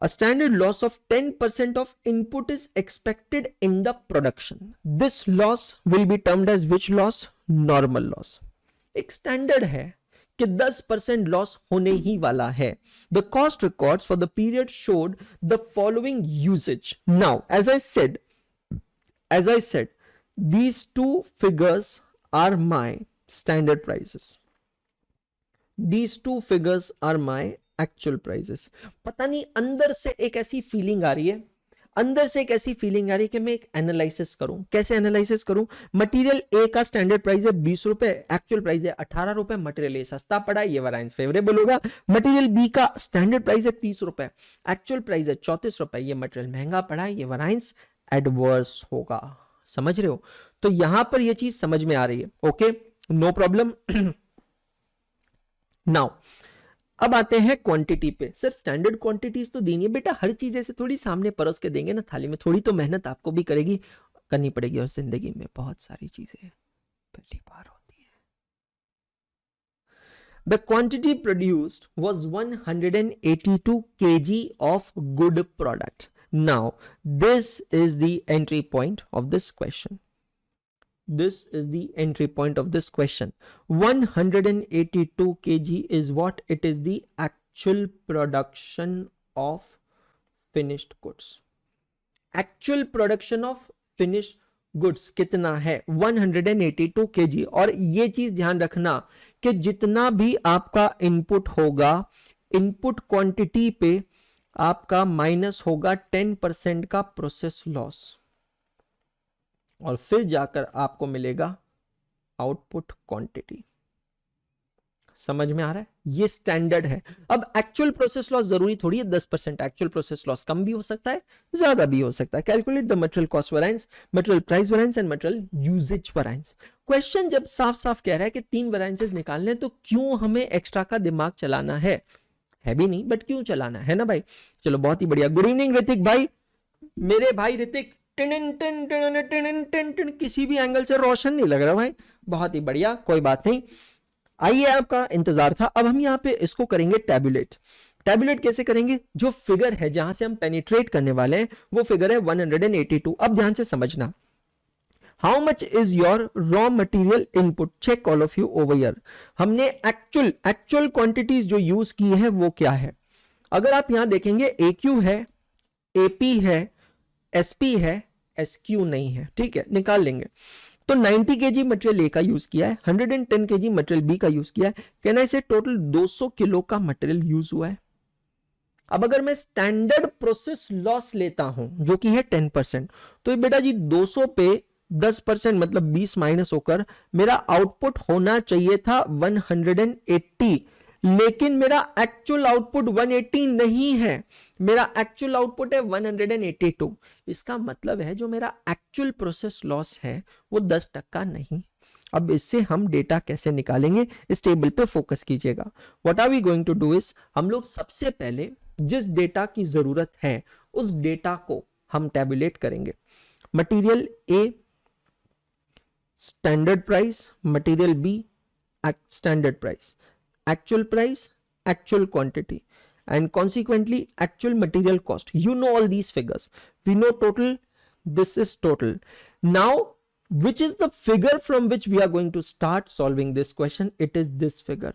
a standard loss of 10% of input is expected in the production. This loss will be termed as which loss? Normal loss. एक standard है कि 10% loss होने ही वाला है। The cost records for the period showed the following usage. Now, as I said, these two figures are my standard prices. These two figures are my actual prices. पता नहीं अंदर से एक ऐसी फीलिंग आ रही है, अंदर से एक ऐसी फीलिंग आ रही है कि मैं एक एनालिसिस करूं. कैसे एनालिसिस करूं? मटेरियल ए का स्टैंडर्ड प्राइस है 20 रुपए, एक्चुअल प्राइस है 18 रुपए, मटेरियल ए सस्ता पड़ा, ये वैरिएंस फेवरेबल होगा. मटेरियल बी का स्टैंडर्ड प्राइस है 30 रुपए, एक्चुअल प्राइस है 34 रुपए, ये मटेरियल महंगा पड़ा, ये वैरिएंस एडवर्स होगा. समझ रहे हो? तो यहां पर ये चीज समझ में आ रही है. Okay, no problem. नाउ अब आते हैं क्वांटिटी पे. सर स्टैंडर्ड क्वांटिटीज तो देनी है बेटा, हर चीज ऐसे थोड़ी सामने परोस के देंगे ना थाली में, थोड़ी तो मेहनत आपको भी करनी पड़ेगी. और जिंदगी में बहुत सारी चीजें पहली बार होती है. The quantity produced was 182 kg of good product. Now this is the entry point of this question. This is the entry point of this question. 182 kg is what? It is the actual production of finished goods. Actual production of finished goods कितना है? 182 kg. और ये चीज ध्यान रखना कि जितना भी आपका इनपुट होगा, इनपुट क्वांटिटी पे आपका माइनस होगा 10% का प्रोसेस लॉस, और फिर जाकर आपको मिलेगा आउटपुट क्वांटिटी. समझ में आ रहा है? ये स्टैंडर्ड है. अब एक्चुअल प्रोसेस लॉस जरूरी थोड़ी है 10%. एक्चुअल प्रोसेस लॉस कम भी हो सकता है, ज्यादा भी हो सकता है. Calculate the material cost variance, material price variance and material usage variance. Question जब साफ साफ कह रहा है कि 3 वेरिएंसेस निकालने, तो क्यों हमें एक्स्ट्रा का दिमाग चलाना है भी नहीं, बट क्यों चलाना है ना भाई. चलो बहुत ही बढ़िया. गुड इवनिंग ऋतिक भाई, मेरे भाई ऋतिक. किसी भी एंगल से रोशन नहीं लग रहा भाई. बहुत ही बढ़िया, कोई बात नहीं. आइए, आपका इंतजार था. अब हम यहां पे इसको करेंगे टैबुलेट. टैबुलेट कैसे करेंगे? जो फिगर है जहां से हम पेनिट्रेट करने वाले हैं वो फिगर है 182. अब ध्यान से समझना. How much is your raw material input? Check all of you over here. हमने एक्चुअल क्वांटिटीज जो यूज की है वो क्या है? अगर आप यहां देखेंगे AQ है, AP है, SP है, SQ नहीं है. ठीक है, निकाल लेंगे. तो 90 kg मटेरियल ए का यूज किया है, 110 kg मटेरियल बी का यूज किया है. कहना इसे टोटल 200 किलो का मटेरियल यूज हुआ है. अब अगर मैं स्टैंडर्ड प्रोसेस लॉस लेता हूं जो कि है 10%, तो बेटा जी 200 पे 10% मतलब 20 माइनस होकर मेरा आउटपुट होना चाहिए था 180. लेकिन मेरा एक्चुअल आउटपुट 180 नहीं है, मेरा एक्चुअल आउटपुट है 182. इसका मतलब है जो मेरा एक्चुअल प्रोसेस लॉस है वो 10% नहीं. अब इससे हम डेटा कैसे निकालेंगे, इस टेबल पे फोकस कीजिएगा. What are we going to do is, हम लोग सबसे पहले जिस डेटा की जरूरत है उस डेटा को हम टैबुलेट करेंगे. Material A standard price, material B standard price, actual price, actual quantity, and consequently actual material cost. You know all these figures. We know total. This is total. Now, which is the figure from which we are going to start solving this question? It is this figure.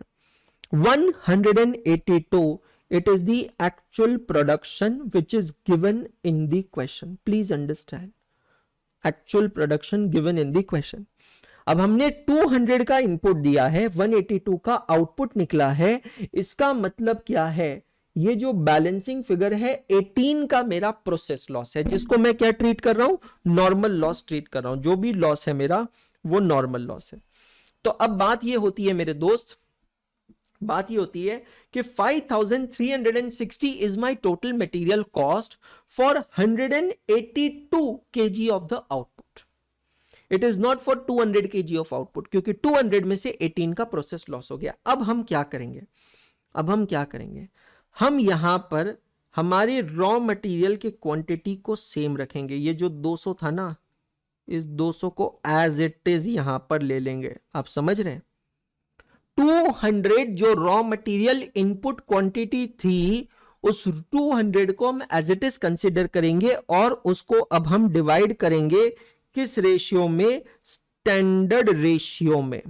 182. It is the actual production which is given in the question. Please understand. Actual production given in the question. अब हमने 200 का input दिया है, 182 का output निकला है. इसका मतलब क्या है? ये जो बैलेंसिंग फिगर है 18 का मेरा प्रोसेस लॉस है, जिसको मैं क्या ट्रीट कर रहा हूं? नॉर्मल लॉस ट्रीट कर रहा हूं. जो भी लॉस है मेरा वो नॉर्मल लॉस है. तो अब बात ये होती है मेरे दोस्त, बात ये होती है कि 5360 is my total material cost for 182 kg of the output. It is not for 200 kg of output, क्योंकि 200 में से 18 का प्रोसेस लॉस हो गया. अब हम क्या करेंगे? हम यहां पर हमारे रॉ मटेरियल के क्वांटिटी को सेम रखेंगे. ये जो 200 था ना, इस 200 को एज इट इज यहां पर ले लेंगे. आप समझ रहे हैं? 200 जो रॉ मटेरियल इनपुट क्वांटिटी थी, उस 200 को हम एज इट इज कंसिडर करेंगे और उसको अब हम डिवाइड करेंगे किस रेशियो में? स्टैंडर्ड रेशियो में.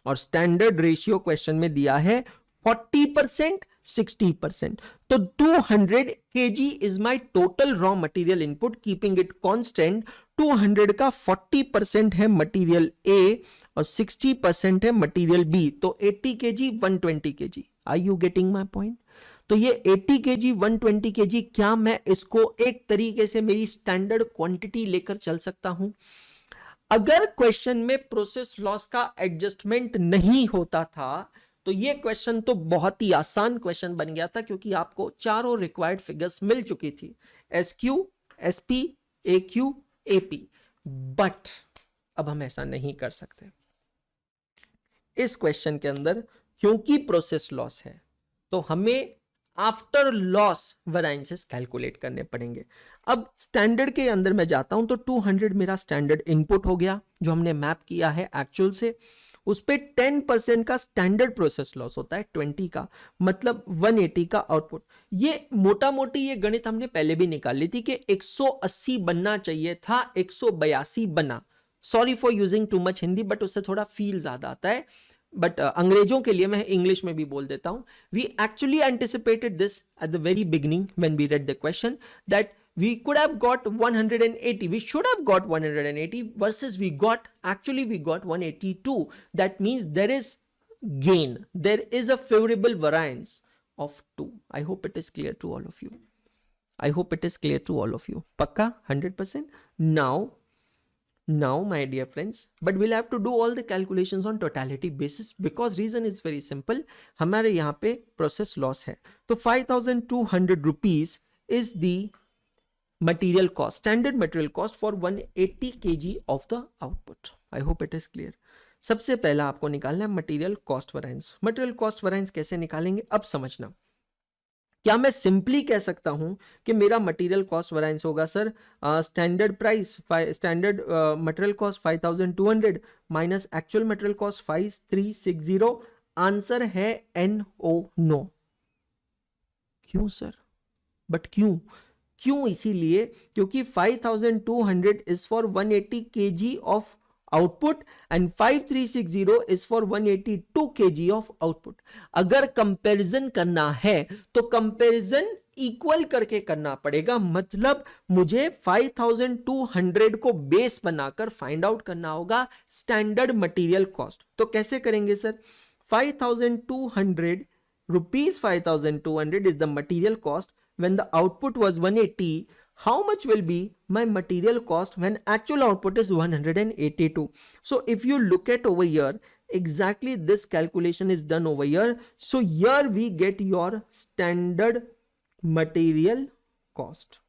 और स्टैंडर्ड रेशियो क्वेश्चन में दिया है 40%, 60%. तो 200 kg is my total raw material input, keeping it constant. 200 का 40% है मटेरियल ए और 60% है मटेरियल बी, तो 80 KG 120 KG. Are you getting my point? तो ये 80 केजी 120 केजी, क्या मैं इसको एक तरीके से मेरी स्टैंडर्ड क्वांटिटी लेकर चल सकता हूं? अगर क्वेश्चन में प्रोसेस लॉस का एडजस्टमेंट नहीं होता था तो ये क्वेश्चन तो बहुत ही आसान क्वेश्चन बन गया था, क्योंकि आपको चारों रिक्वायर्ड फिगर्स मिल चुकी थी, SQ, SP, AQ, AP। But अब हम ऐसा नहीं कर सकते इस क्वेश्चन के अंदर, क्योंकि प्रोसेस लॉस है तो हमें आफ्टर लॉस वेरिएंसेस कैलकुलेट करने पड़ेंगे। अब स्टैंडर्ड के अंदर मैं जाता हूं तो 200 मेरा स्टैंडर्ड इनपुट हो गया जो हमने मैप किया है एक्चुअल से, उस पे 10% का स्टैंडर्ड प्रोसेस लॉस होता है 20 का, मतलब 180 का आउटपुट। ये मोटा मोटी ये गणित हमने पहले भी निकाल ली थी कि 180 बनना चाहिए था, 182 बना। Sorry for using too much Hindi, but उससे थोड़ा फील ज्यादा आता है, बट अंग्रेजों के लिए मैं इंग्लिश में भी बोल देता हूं। We actually anticipated this at the very beginning when we read the question that we could have got 180, we should have got 180 versus we got 182. That means there is gain, there is a favorable variance of 2. I hope it is clear to all of you. I hope it is clear to all of you. Pakka 100%. Now my dear friends, but we'll have to do all the calculations on totality basis because reason is very simple. हमारे यहाँ पे process loss है, तो 5,200 rupees is the material cost, standard material cost for 180 kg of the output. I hope it is clear. सबसे पहला आपको निकालना है material cost variance. Material cost variance कैसे निकालेंगे अब समझना। क्या मैं सिंपली कह सकता हूं कि मेरा मटेरियल कॉस्ट वेरिएंस होगा sir standard price, standard material cost 5200 minus actual material cost 5360? Answer है NO, नो। क्यों सर? बट क्यों? इसीलिए क्योंकि 5200 is for 180 kg of output and 5360 is for 182 kg of output. अगर कंपैरिजन करना है तो कंपैरिजन इक्वल करके करना पड़ेगा, मतलब मुझे 5200 को बेस बनाकर फाइंड आउट करना होगा स्टैंडर्ड मटेरियल कॉस्ट। तो कैसे करेंगे sir? 5200 rupees 5200 is the material cost when the output was 180. How much will be my material cost when actual output is 182? So if you look at over here, exactly this calculation is done over here. So here we get your standard material cost.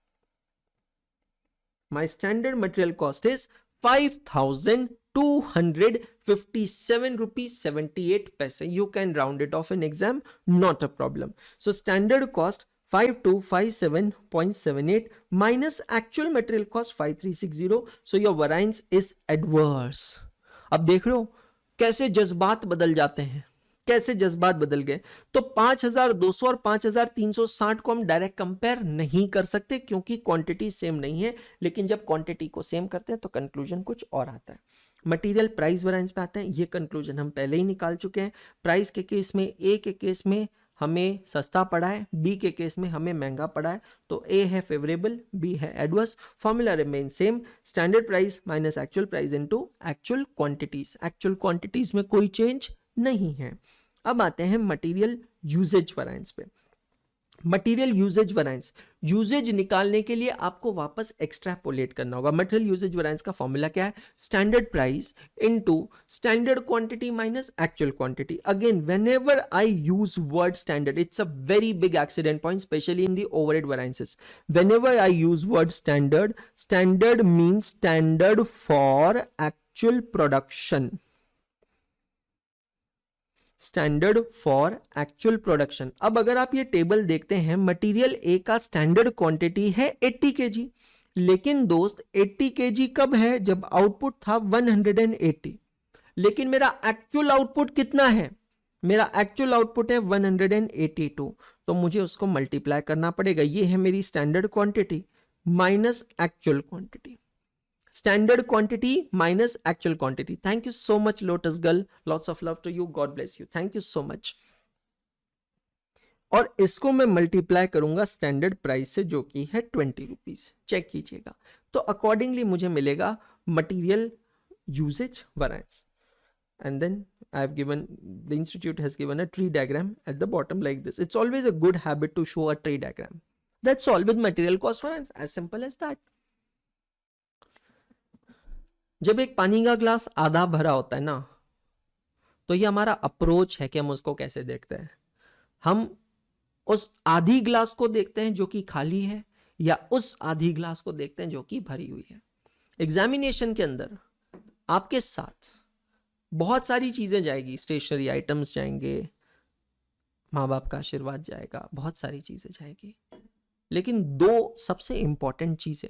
My standard material cost is 5,257 rupees 78 paise. You can round it off in exam, not a problem. So standard cost 5257.78 minus actual material cost 5360. So your variance is adverse. अब देख रहे हो कैसे जज्बात बदल जाते हैं, कैसे जज्बात बदल गए। तो 5200 और 5360 को हम डायरेक्ट कंपेयर नहीं कर सकते क्योंकि क्वांटिटी सेम नहीं है, लेकिन जब क्वांटिटी को सेम करते हैं तो कंक्लूजन कुछ और आता है। मटेरियल प्राइस वेरिएंस पे आते हैं, ये कंक्लूजन हम पहले ही निकाल चुके हैं। प्राइस के केस में, ए के केस में हमें सस्ता पड़ा है, बी के केस में हमें महंगा पड़ा है, तो ए है फेवरेबल, बी है adverse. Formula remain same, standard price minus actual price into actual quantities. Actual quantities में कोई चेंज नहीं है। अब आते हैं मटेरियल यूजेज वेरिएंस पे। मटेरियल यूजेज वेरिएंस, यूजेज निकालने के लिए आपको वापस एक्सट्रापोलेट करना होगा। मटेरियल यूजेज वेरिएंस का फॉर्मूला क्या है? Standard price into standard quantity minus actual quantity. Again whenever I use word standard, it's a very big accident point specially in the overhead variances. Whenever I use word standard, standard means standard for actual production, standard for actual production. अब अगर आप ये table देखते हैं, material A का standard quantity है 80 kg, लेकिन दोस्त 80 kg कब है? जब आउटपुट था 180, लेकिन मेरा एक्चुअल आउटपुट कितना है? मेरा एक्चुअल आउटपुट है 182, तो मुझे उसको मल्टीप्लाई करना पड़ेगा। ये है मेरी standard quantity minus actual quantity, standard quantity minus actual quantity. Thank you so much, Lotus Girl. Lots of love to you. God bless you. Thank you so much. और इसको मैं मल्टीप्लाई करूंगा स्टैंडर्ड प्राइस से जो कि है 20 rupees, check कीजिएगा। तो अकॉर्डिंगली मुझे मिलेगा material usage variance. And then I've given, the institute has given a tree diagram at the bottom like this. It's always a good habit to show a tree diagram. That's all with material cost variance, as simple as that. जब एक पानी का glass आधा भरा होता है ना, तो ये हमारा अप्रोच है कि हम उसको कैसे देखते हैं। हम उस आधी ग्लास को देखते हैं जो कि खाली है, या उस आधी ग्लास को देखते हैं जो कि भरी हुई है। एग्जामिनेशन के अंदर आपके साथ बहुत सारी चीजें जाएगी, स्टेशनरी आइटम्स जाएंगे, माँ बाप का आशीर्वाद जाएगा, बहुत सारी चीजें जाएगी, लेकिन दो सबसे इंपॉर्टेंट चीजें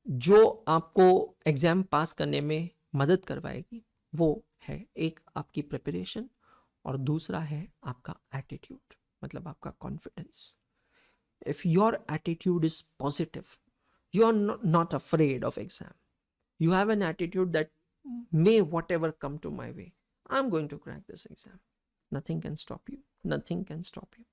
जो आपको एग्जाम पास करने में मदद करवाएगी वो है, एक आपकी प्रिपरेशन और दूसरा है आपका एटीट्यूड, मतलब आपका confidence. If your attitude is positive, you are not afraid of exam, you have an attitude that may whatever come to my way, I'm going to crack this exam. Nothing can stop you. Nothing can stop you.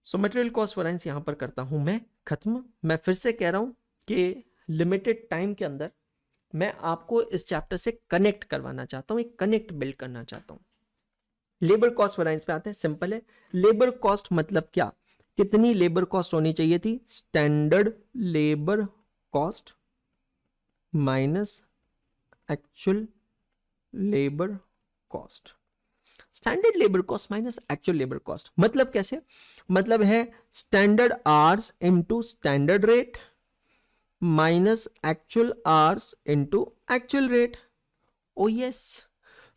So material cost variance यहां पर करता हूं मैं खत्म। मैं फिर से कह रहा हूं कि लिमिटेड टाइम के अंदर मैं आपको इस चैप्टर से कनेक्ट करवाना चाहता हूं, एक कनेक्ट बिल्ड करना चाहता हूं। लेबर कॉस्ट वैरिएंस पे आते हैं। सिंपल है, लेबर कॉस्ट मतलब क्या, कितनी लेबर कॉस्ट होनी चाहिए थी, standard labour cost minus actual labour cost. Standard labour cost minus actual labour cost मतलब कैसे, मतलब है standard hours into standard rate minus actual hours into actual rate. ओ यस,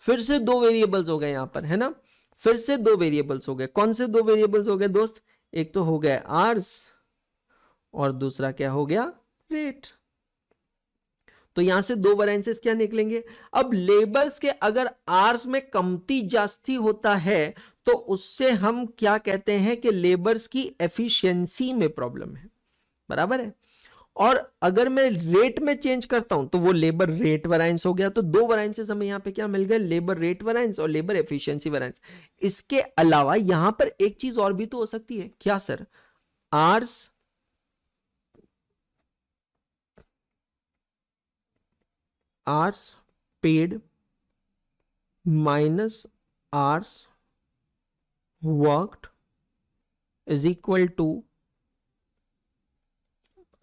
फिर से दो वेरिएबल्स हो गए यहां पर, है ना, फिर से दो वेरिएबल्स हो गए। कौन से दो वेरिएबल्स हो गए दोस्त, एक तो हो गया आवर्स और दूसरा क्या हो गया, रेट। तो यहां से दो वेरिएंसेस क्या निकलेंगे। अब लेबर्स के अगर आवर्स में कमती जास्ती होता है तो उससे हम क्या कहते हैं कि लेबर्स की एफिशिएंसी में प्रॉब्लम है, बराबर है। और अगर मैं रेट में चेंज करता हूं तो वो लेबर रेट वेरिएंस हो गया। तो दो वेरिएंसेस हमें यहां पे क्या मिल गए, लेबर रेट वेरिएंस और लेबर एफिशिएंसी वेरिएंस। इसके अलावा यहां पर एक चीज और भी तो हो सकती है, क्या sir, hours hours paid minus hours worked is equal to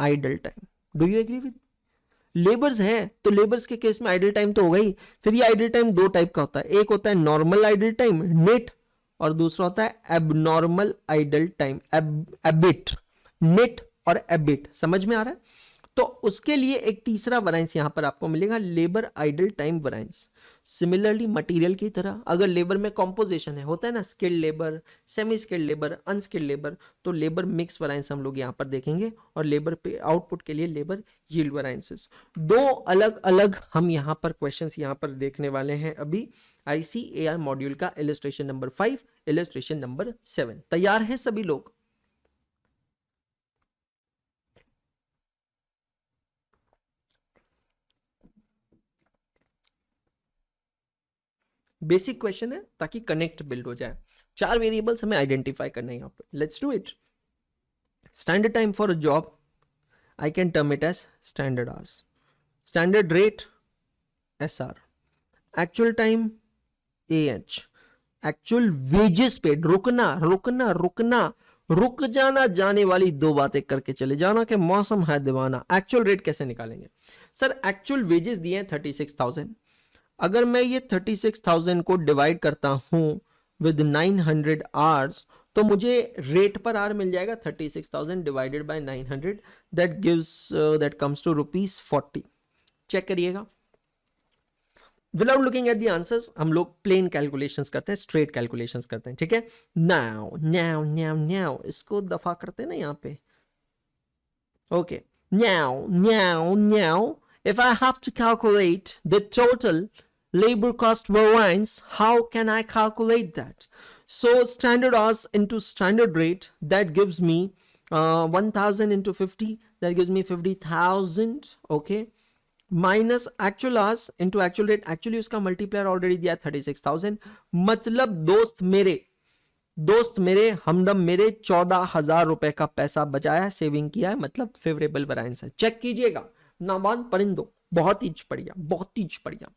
idle time. Do you agree with? Labours है तो लेबर्स के केस में आइडल टाइम तो होगा ही। फिर ये आइडल टाइम दो टाइप का होता है, एक होता है नॉर्मल आइडल टाइम नेट, और दूसरा होता है एबनॉर्मल आइडल टाइम एबिट। नेट और एबिट समझ में आ रहा है। तो उसके लिए एक तीसरा वेरिएंस यहां पर आपको मिलेगा, labour idle time variance. Similarly material की तरह अगर लेबर में कॉम्पोजिशन है, होता है ना skilled labour, semi skilled labour, unskilled labour, तो लेबर मिक्स वेरिएंस हम लोग यहां पर देखेंगे, और लेबर पे आउटपुट के लिए लेबर यील्ड वेरिएंसेस। दो अलग अलग हम यहां पर क्वेश्चंस यहां पर देखने वाले हैं अभी ICAR मॉड्यूल का इलस्ट्रेशन नंबर 5, इलस्ट्रेशन नंबर 7। तैयार है सभी लोग? बेसिक क्वेश्चन है ताकि कनेक्ट बिल्ड हो जाए। चार वेरिएबल्स हमें आइडेंटिफाई करना है यहां पर। Let's do it. Standard time for a job, I can term it as standard hours. Standard rate SR, actual time AH, actual wages paid, रुकना रुकना रुकना, रुक जाना, जाने वाली दो बातें करके चले जाना कि मौसम है दीवाना। एक्चुअल रेट कैसे निकालेंगे सर, एक्चुअल वेजेस दिए हैं 36,000। अगर मैं ये 36,000 को डिवाइड करता हूं विद 900 आवर्स तो मुझे रेट पर आवर मिल जाएगा 36,000 divided by 900, that comes to ₹40। Check करिएगा। Without looking at the answers हम लोग प्लेन कैलकुलेशंस करते हैं, स्ट्रेट कैलकुलेशंस करते हैं, ठीक है। नाउ नाउ नाउ नाउ इसको दफा करते हैं ना यहाँ पे। Okay, now now now if I have to calculate the total labor cost variance, how can I calculate that? So standard hours into standard rate, that gives me 1000 into 50, that gives me 50,000. Okay, minus actual hours into actual rate, actually उसका multiplier already दिया 36,000, मतलब दोस्त मेरे हमदम मेरे 14,000 रुपए का पैसा बचाया है, सेविंग किया है, मतलब फेवरेबल वैरिएंस है। चेक कीजिएगा नाबान परिंदो, बहुत ही बढ़िया, बहुत ही बढ़िया,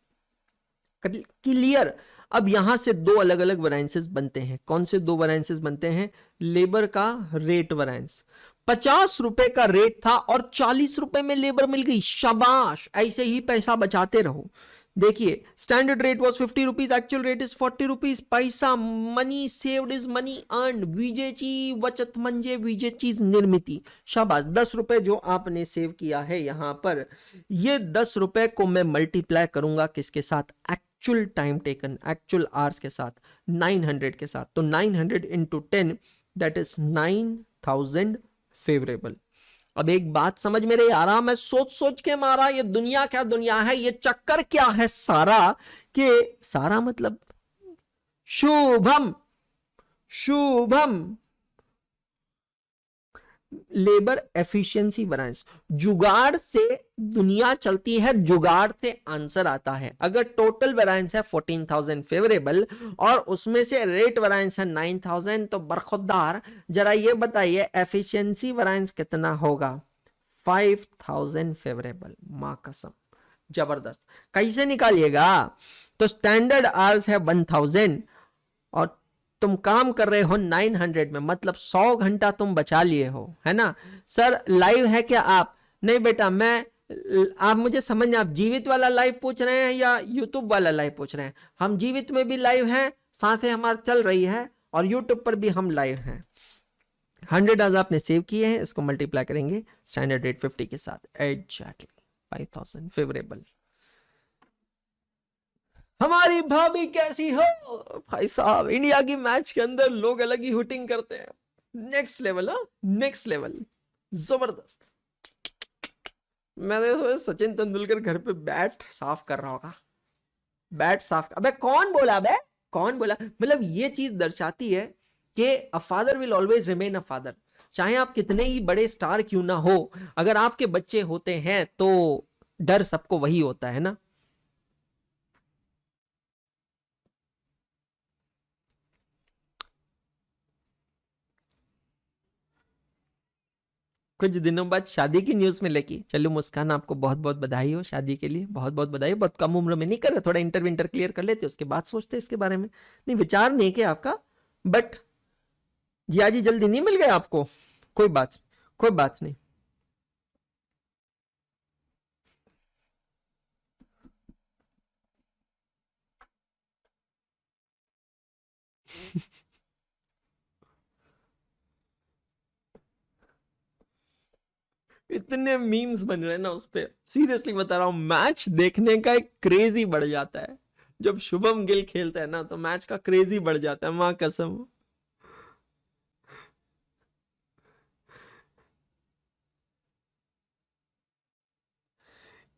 क्लियर। अब यहां से दो अलग अलग वैरिएंसेस बनते हैं। कौन से दो वैरिएंसेस बनते हैं? लेबर का रेट वैरिएंस, 50 रुपए का रेट था और 40 रुपए में लेबर मिल गई, शाबाश, ऐसे ही पैसा बचाते रहो। देखिए standard rate was 50 rupees, actual rate is 40 rupees, पैसा, money saved is money earn, विजेची बचत म्हणजे विजेची निर्मिती, शाबाश। 10 रुपए जो आपने सेव किया है यहां पर, ये 10 रुपए को मैं मल्टीप्लाई करूंगा किसके साथ? Actual time taken, actual hours के साथ, 900 के साथ, तो 900 इंटू 10 दैट इज 9,000 फेवरेबल। अब एक बात समझ में नहीं आ रहा, मैं सोच सोच के मारा, ये दुनिया क्या दुनिया है, ये चक्कर क्या है सारा, कि सारा मतलब Shubham, Shubham, labour efficiency variance, जुगाड़ से दुनिया चलती है, जुगाड़ से आंसर आता है। अगर टोटल वैरिएंस है 14,000 फेवरेबल और उसमें से रेट वैरिएंस है 9,000, तो बरखुरदार जरा ये बताइए एफिशिएंसी वैरिएंस कितना होगा? 5,000 फेवरेबल। मां कसम, जबरदस्त। कैसे निकालिएगा? तो स्टैंडर्ड आवर्स है 1,000 और तुम काम कर रहे हो 900 में, मतलब 100 घंटा तुम बचा लिए हो, है ना? सर लाइव है क्या आप? नहीं बेटा, आप मुझे समझ, आप जीवित वाला लाइव पूछ रहे हैं या यूट्यूब वाला लाइव पूछ रहे हैं? हम जीवित में भी लाइव हैं, सांसें हमारी चल रही है, और यूट्यूब पर भी हम लाइव हैं। 100 आज आपने सेव किए हैं, इसको मल्टीप्लाई करेंगे स्टैंडर्ड रेट 50 के साथ, एग्जैक्टली 5,000 फेवरेबल। हमारी भाभी कैसी हो? भाई साहब, इंडिया की मैच के अंदर लोग अलग ही हुटिंग करते हैं। नेक्स्ट लेवल, हाँ नेक्स्ट लेवल, जबरदस्त। मैं तो सचिन तेंदुलकर घर पे बैट साफ कर रहा होगा, बैट साफ। अबे कौन बोला? बे कौन बोला? मतलब ये चीज दर्शाती है कि a father will always remain a father, चाहे आप कितने ही बड़े स्टार क्यों ना हो, अगर आपके बच्चे होते हैं तो डर सबको वही होता है ना। कुछ दिनों बाद शादी की न्यूज मिलेगी। लगी, चलो मुस्कान आपको बहुत बहुत बधाई हो शादी के लिए, बहुत बहुत बधाई। बहुत कम उम्र में नहीं कर रहे, थोड़ा इंटर विंटर क्लियर कर लेते, उसके बाद सोचते इसके बारे में। नहीं विचार नहीं किया आपका, बट जिया जी जल्दी नहीं मिल गए आपको, कोई बात, कोई बात नहीं। इतने मीम्स बन रहे हैं ना उस पे, सीरियसली बता रहा हूं, मैच देखने का एक क्रेज ही बढ़ जाता है। जब शुभम गिल खेलता है ना तो मैच का क्रेज ही बढ़ जाता है, मां कसम।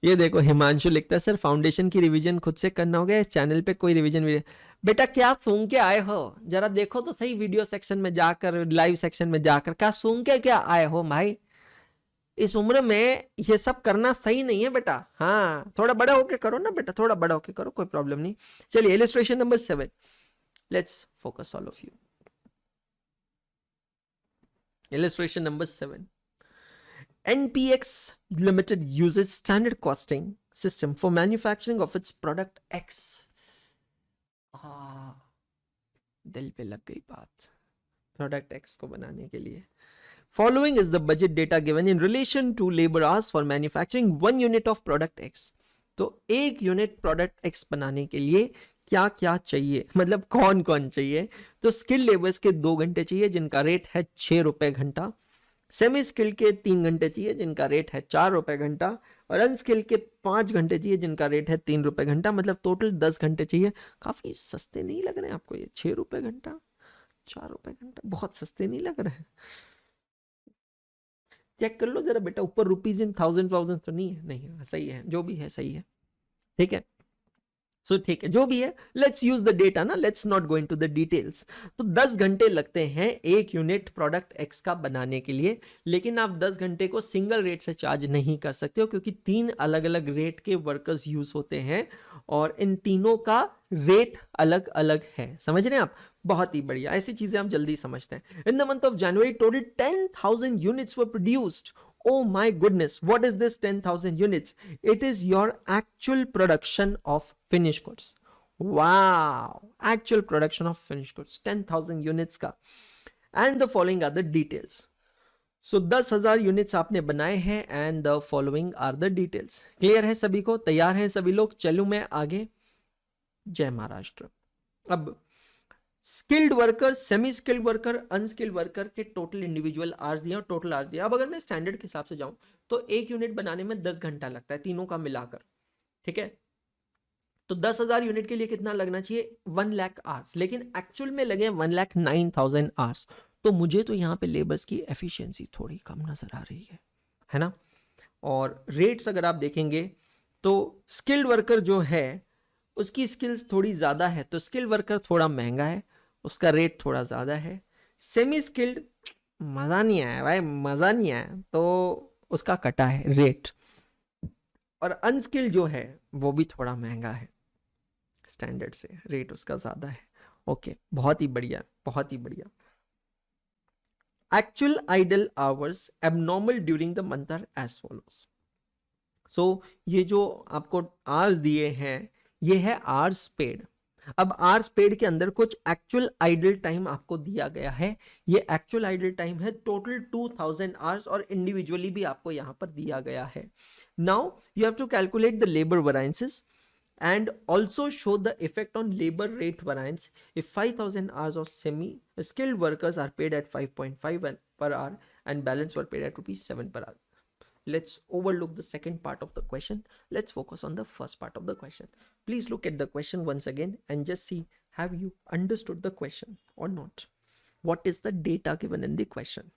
ये देखो हिमांशु लिखता है, सर फाउंडेशन की रिवीजन खुद से करना होगा, इस चैनल पे कोई रिवीजन वीडियो? बेटा क्या सूंघ के आए हो? जरा देखो तो सही वीडियो सेक्शन में जाकर, लाइव सेक्शन में जाकर, क्या सूंघ के क्या आए हो भाई? इस उम्र में ये सब करना सही नहीं है बेटा। हाँ थोड़ा बड़ा होके करो ना बेटा, थोड़ा बड़ा होके करो, कोई प्रॉब्लम नहीं। चलिए illustration number 7, let's focus all of you. Illustration number 7. NPX Limited uses standard costing system for manufacturing of its product X. दिल पे लग गई बात, प्रोडक्ट X को बनाने के लिए। Following is the budget data given in relation to labor hours for manufacturing 1 unit of product X. तो 1 यूनिट प्रोडक्ट X बनाने के लिए क्या क्या चाहिए, मतलब कौन कौन चाहिए? तो स्किल लेबर्स के 2 घंटे चाहिए जिनका रेट है 6 रुपए घंटा, सेमी स्किल के 3 घंटे चाहिए जिनका रेट है 4 रुपए घंटा, और अनस्किल के 5 घंटे चाहिए जिनका रेट है 3 रुपए घंटा, मतलब टोटल 10 घंटे चाहिए। काफी सस्ते नहीं लग रहे हैं आपको ये? 6 रुपए घंटा, 4 रुपए घंटा, बहुत सस्ते नहीं लग रहे हैं? चेक कर लो जरा बेटा, ऊपर रुपीज इन थाउजेंड तो नहीं है? नहीं है, सही है, जो भी है सही है, ठीक है। सो ठीक है, जो भी है, लेट्स यूज द डेटा ना, let's not go into the details. तो 10 घंटे लगते हैं एक यूनिट प्रोडक्ट एक्स का बनाने के लिए, लेकिन आप 10 घंटे को सिंगल रेट से चार्ज नहीं कर सकते हो, क्योंकि 3 अलग अलग रेट के वर्कर्स यूज होते हैं और इन तीनों का रेट अलग अलग है। समझ रहे हैं आप? बहुत ही बढ़िया, ऐसी चीजें हम जल्दी समझते हैं। In the month of January total 10,000 units were produced. Oh my goodness, what is this 10,000 units? It is your actual production of finished goods. Wow, actual production of finished goods 10,000 units का। And the following are the details. So 10,000 units आपने बनाए हैं and the following are the details. Clear है सभी को? तैयार हैं सभी लोग? चलूं मैं आगे। जय महाराष्ट्र। अब skilled worker, semi skilled worker, unskilled worker के टोटल इंडिविजुअल आवर्स दिए और टोटल आवर्स दिया। अब अगर मैं स्टैंडर्ड के हिसाब से जाऊं तो एक यूनिट बनाने में 10 घंटा लगता है तीनों का मिलाकर, ठीक है? तो 10,000 यूनिट के लिए कितना लगना चाहिए? 1 लाख आवर्स, लेकिन एक्चुअल में लगे 1,09,000 आवर्स। तो मुझे तो यहाँ पे लेबर्स की एफिशिएंसी थोड़ी कम नजर आ रही है ना? और रेट्स अगर आप देखेंगे तो स्किल्ड वर्कर जो है उसकी स्किल्स थोड़ी ज़्यादा है, तो स्किल्ड वर्कर थोड़ा महंगा है, उसका रेट थोड़ा ज़्यादा है। सेमी स्किल्ड मज़ा नहीं आया भाई, मज़ा नहीं आया, तो उसका कटा है रेट। और अनस्किल्ड जो है वो भी थोड़ा महंगा है, स्टैंडर्ड से रेट उसका ज़्यादा है। ओके, बहुत ही बढ़िया, बहुत ही बढ़िया। Actual idle hours abnormal during the month are as follows. So ये जो आपको आवर्स दिए हैं ये है आवर्स पेड। अब आवर्स पेड के अंदर कुछ एक्चुअल आइडल टाइम आपको दिया गया है। ये एक्चुअल आइडल टाइम है टोटल 2000 आवर्स और इंडिविजुअली भी आपको यहां पर दिया गया है। Now you have to calculate the labour variances and also show the effect on labor rate variance if 5,000 hours of semi skilled workers are paid at 5.5 per hour and balance were paid at rupees 7 per hour. Let's overlook the second part of the question. Let's focus on the first part of the question. Please look at the question once again and just see, have you understood the question or not? What is the data given in the question?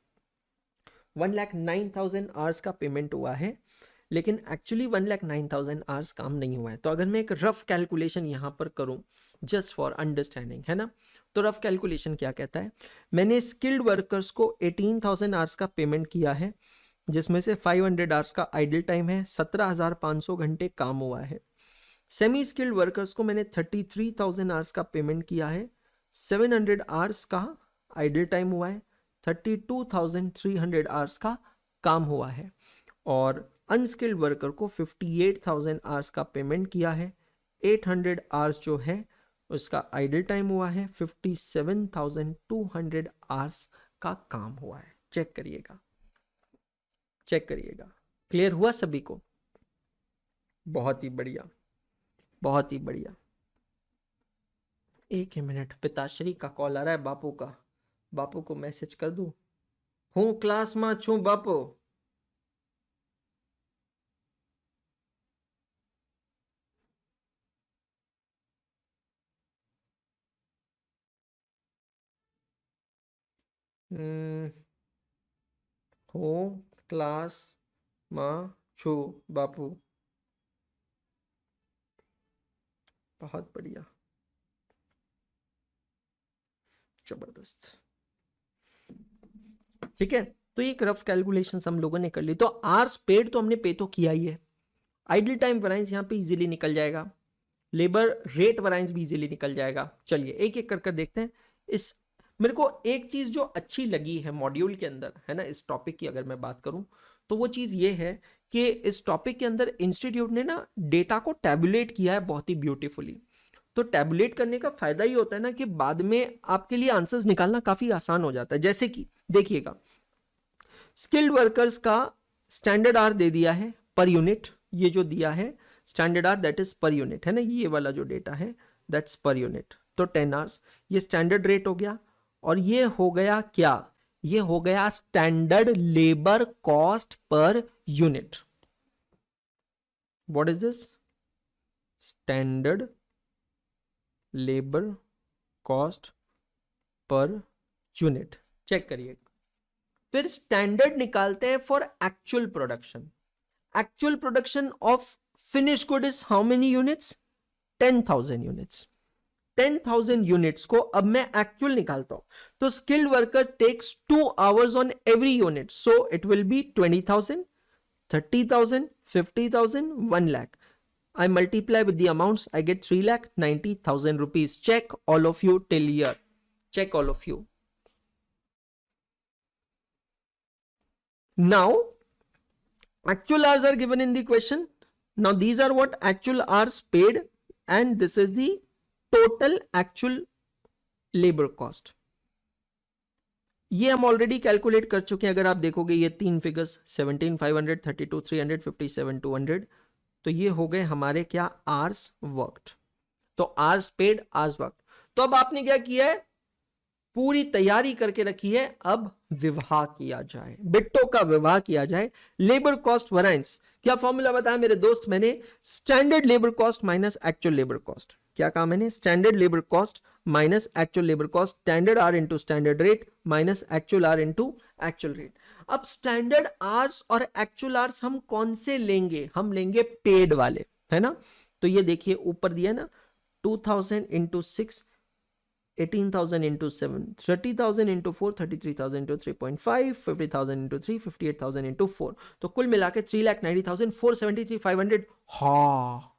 1,09,000 hours का payment हुआ है, लेकिन actually 1,09,000 hours काम नहीं हुआ है। तो अगर मैं एक रफ कैलकुलेशन यहाँ पर करूँ जस्ट फॉर अंडरस्टैंडिंग, है ना, तो रफ कैलकुलेशन क्या कहता है? मैंने स्किल्ड वर्कर्स को 18,000 आवर्स का पेमेंट किया है, जिसमें से 500 आवर्स का आइडल टाइम है, 17,500 घंटे काम हुआ है। सेमी स्किल्ड वर्कर्स को मैंने 33,000 आवर्स का पेमेंट किया है, 700 आवर्स का आइडल टाइम हुआ है, 32,300 आवर्स का काम हुआ है। और अनस्किल्ड वर्कर को 58,000 आवर्स का पेमेंट किया है, 800 आवर्स जो है उसका आइडल टाइम हुआ है, 57,200 आवर्स का काम हुआ है। चेक करिएगा, चेक करिएगा। क्लियर हुआ सभी को? बहुत ही बढ़िया, बहुत ही बढ़िया। एक ही मिनट, पिताश्री का कॉल आ रहा है बापू का, बापू को मैसेज कर दूं? हूं क्लास में छू बापू। हूँ क्लास में छू बापू। बहुत बढ़िया, जबरदस्त। ठीक है, तो एक रफ कैलकुलेशन हम लोगों ने कर ली। तो आवर्स पेड तो हमने पे तो किया ही है, आइडल टाइम वैरिएंस यहाँ पे इजीली निकल जाएगा, लेबर रेट वैरिएंस भी इजीली निकल जाएगा। चलिए एक एक कर देखते हैं। इस मेरे को एक चीज जो अच्छी लगी है मॉड्यूल के अंदर, है ना, इस टॉपिक की अगर मैं बात करूं तो वो चीज ये है कि इस टॉपिक के अंदर इंस्टीट्यूट ने ना डेटा को टैबुलेट किया है बहुत ही ब्यूटीफुली। तो टैबुलेट करने का फायदा ही होता है ना कि बाद में आपके लिए आंसर्स निकालना काफी आसान हो जाता है। जैसे कि देखिएगा, स्किल्ड वर्कर्स का स्टैंडर्ड आर दे दिया है पर यूनिट, ये जो दिया है standard hour that is per unit, है ना, ये वाला जो डेटा है दैट्स पर यूनिट। तो 10 आवर्स ये स्टैंडर्ड रेट हो गया, और ये हो गया क्या? ये हो गया standard labour cost per unit. What is this? Standard labour cost per unit. Check करिए, फिर स्टैंडर्ड निकालते हैं for actual production. Actual production of finish good is how many units? 10,000 units. 10,000 units को अब मैं एक्चुअल निकालता हूं, तो skilled worker takes 2 hours on every unit, so it will be 20,000, 30,000, 50,000, 1 lakh. I multiply with the amounts, I get 3,90,000 rupees. Check all of you till here. Check all of you. Now, actual hours are given in the question. Now, these are what actual hours paid, and this is the total actual labor cost. ये हम already calculate कर चुके हैं। अगर आप देखोगे ये तीन फिगर्स 17,500, 32, 300, 57, 200, तो ये हो गए हमारे क्या, आवर्स वर्कड। तो आवर्स पेड, आवर्स वर्कड। तो अब आपने क्या किया है, पूरी तैयारी करके रखी है, अब विवाह किया जाए, बिट्टो का विवाह किया जाए। लेबर कॉस्ट वैरिएंस, क्या फॉर्मूला बताया मेरे दोस्त मैंने, standard labour cost minus actual labour cost. क्या कहा मैंने, standard labour cost minus actual labour cost, standard hour into standard rate minus actual hour into actual rate. अब स्टैंडर्ड आर्स और एक्चुअल आर्स हम कौन से लेंगे, हम लेंगे पेड वाले, है ना। तो ये देखिए ऊपर दिया ना, 2,000 into 6, 18,000 into 7, 30,000 into 4, 33,000 into 3.5, 50,000 into 3, 58,000 into 4, तो कुल मिला के 3,90,000, 473,500। हाँ,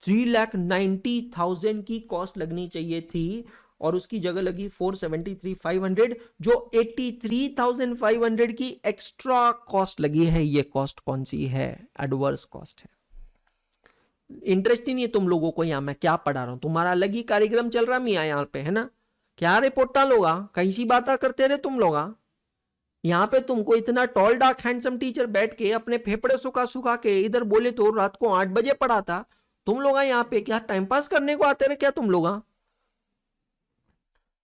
3,90,000 की कॉस्ट लगनी चाहिए थी और उसकी जगह लगी 473,500, जो 83,500 की एक्स्ट्रा कॉस्ट लगी है। ये कॉस्ट कौन सी है, एडवर्स कॉस्ट है। इंटरेस्ट ही नहीं है तुम लोगों को, यहां मैं क्या पढ़ा रहा हूं, तुम्हारा अलग ही कार्यक्रम चल रहा मियाँ यहां पे, है ना। क्या रिपोर्टा लोगा, कैसी बातें करते रहे तुम लोग। यहां पे तुमको इतना टॉल डार्क हैंडसम टीचर बैठ के अपने फेफड़े सुखा सुखा के इधर बोले तो रात को 8 बजे पढ़ाता, तुम लोग यहाँ पे क्या टाइम पास करने को आते रहे क्या तुम लोग।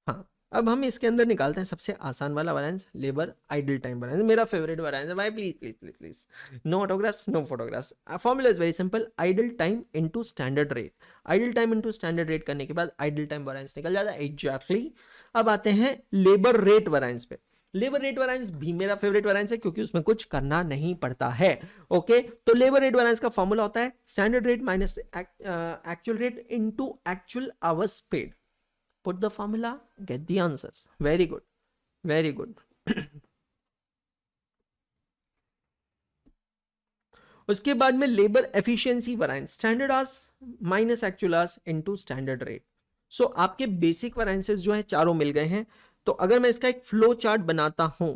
हाँ, अब हम इसके अंदर निकालते हैं सबसे आसान वाला variance, labour idle time variance. मेरा फेवरेट वैरिएंस है भाई, please please please please, no autographs, no photographs. Formula is very simple, idle time into standard rate. Idle time into standard rate करने के बाद आइडल टाइम वैरिएंस निकल जाता है exactly. अब आते हैं लेबर रेट वैरिएंस पे। लेबर रेट वैरिएंस भी मेरा फेवरेट वैरिएंस है क्योंकि उसमें कुछ करना नहीं पड़ता है। ओके, तो लेबर रेट वैरिएंस का फॉर्मूला होता है standard rate minus actual rate into actual hours paid. Put the formula, get the answers. Very good, very good. उसके बाद में labour efficiency variance, standard hours minus actual hours into standard rate. So आपके basic variances जो है चारों मिल गए हैं। तो अगर मैं इसका एक फ्लो चार्ट बनाता हूं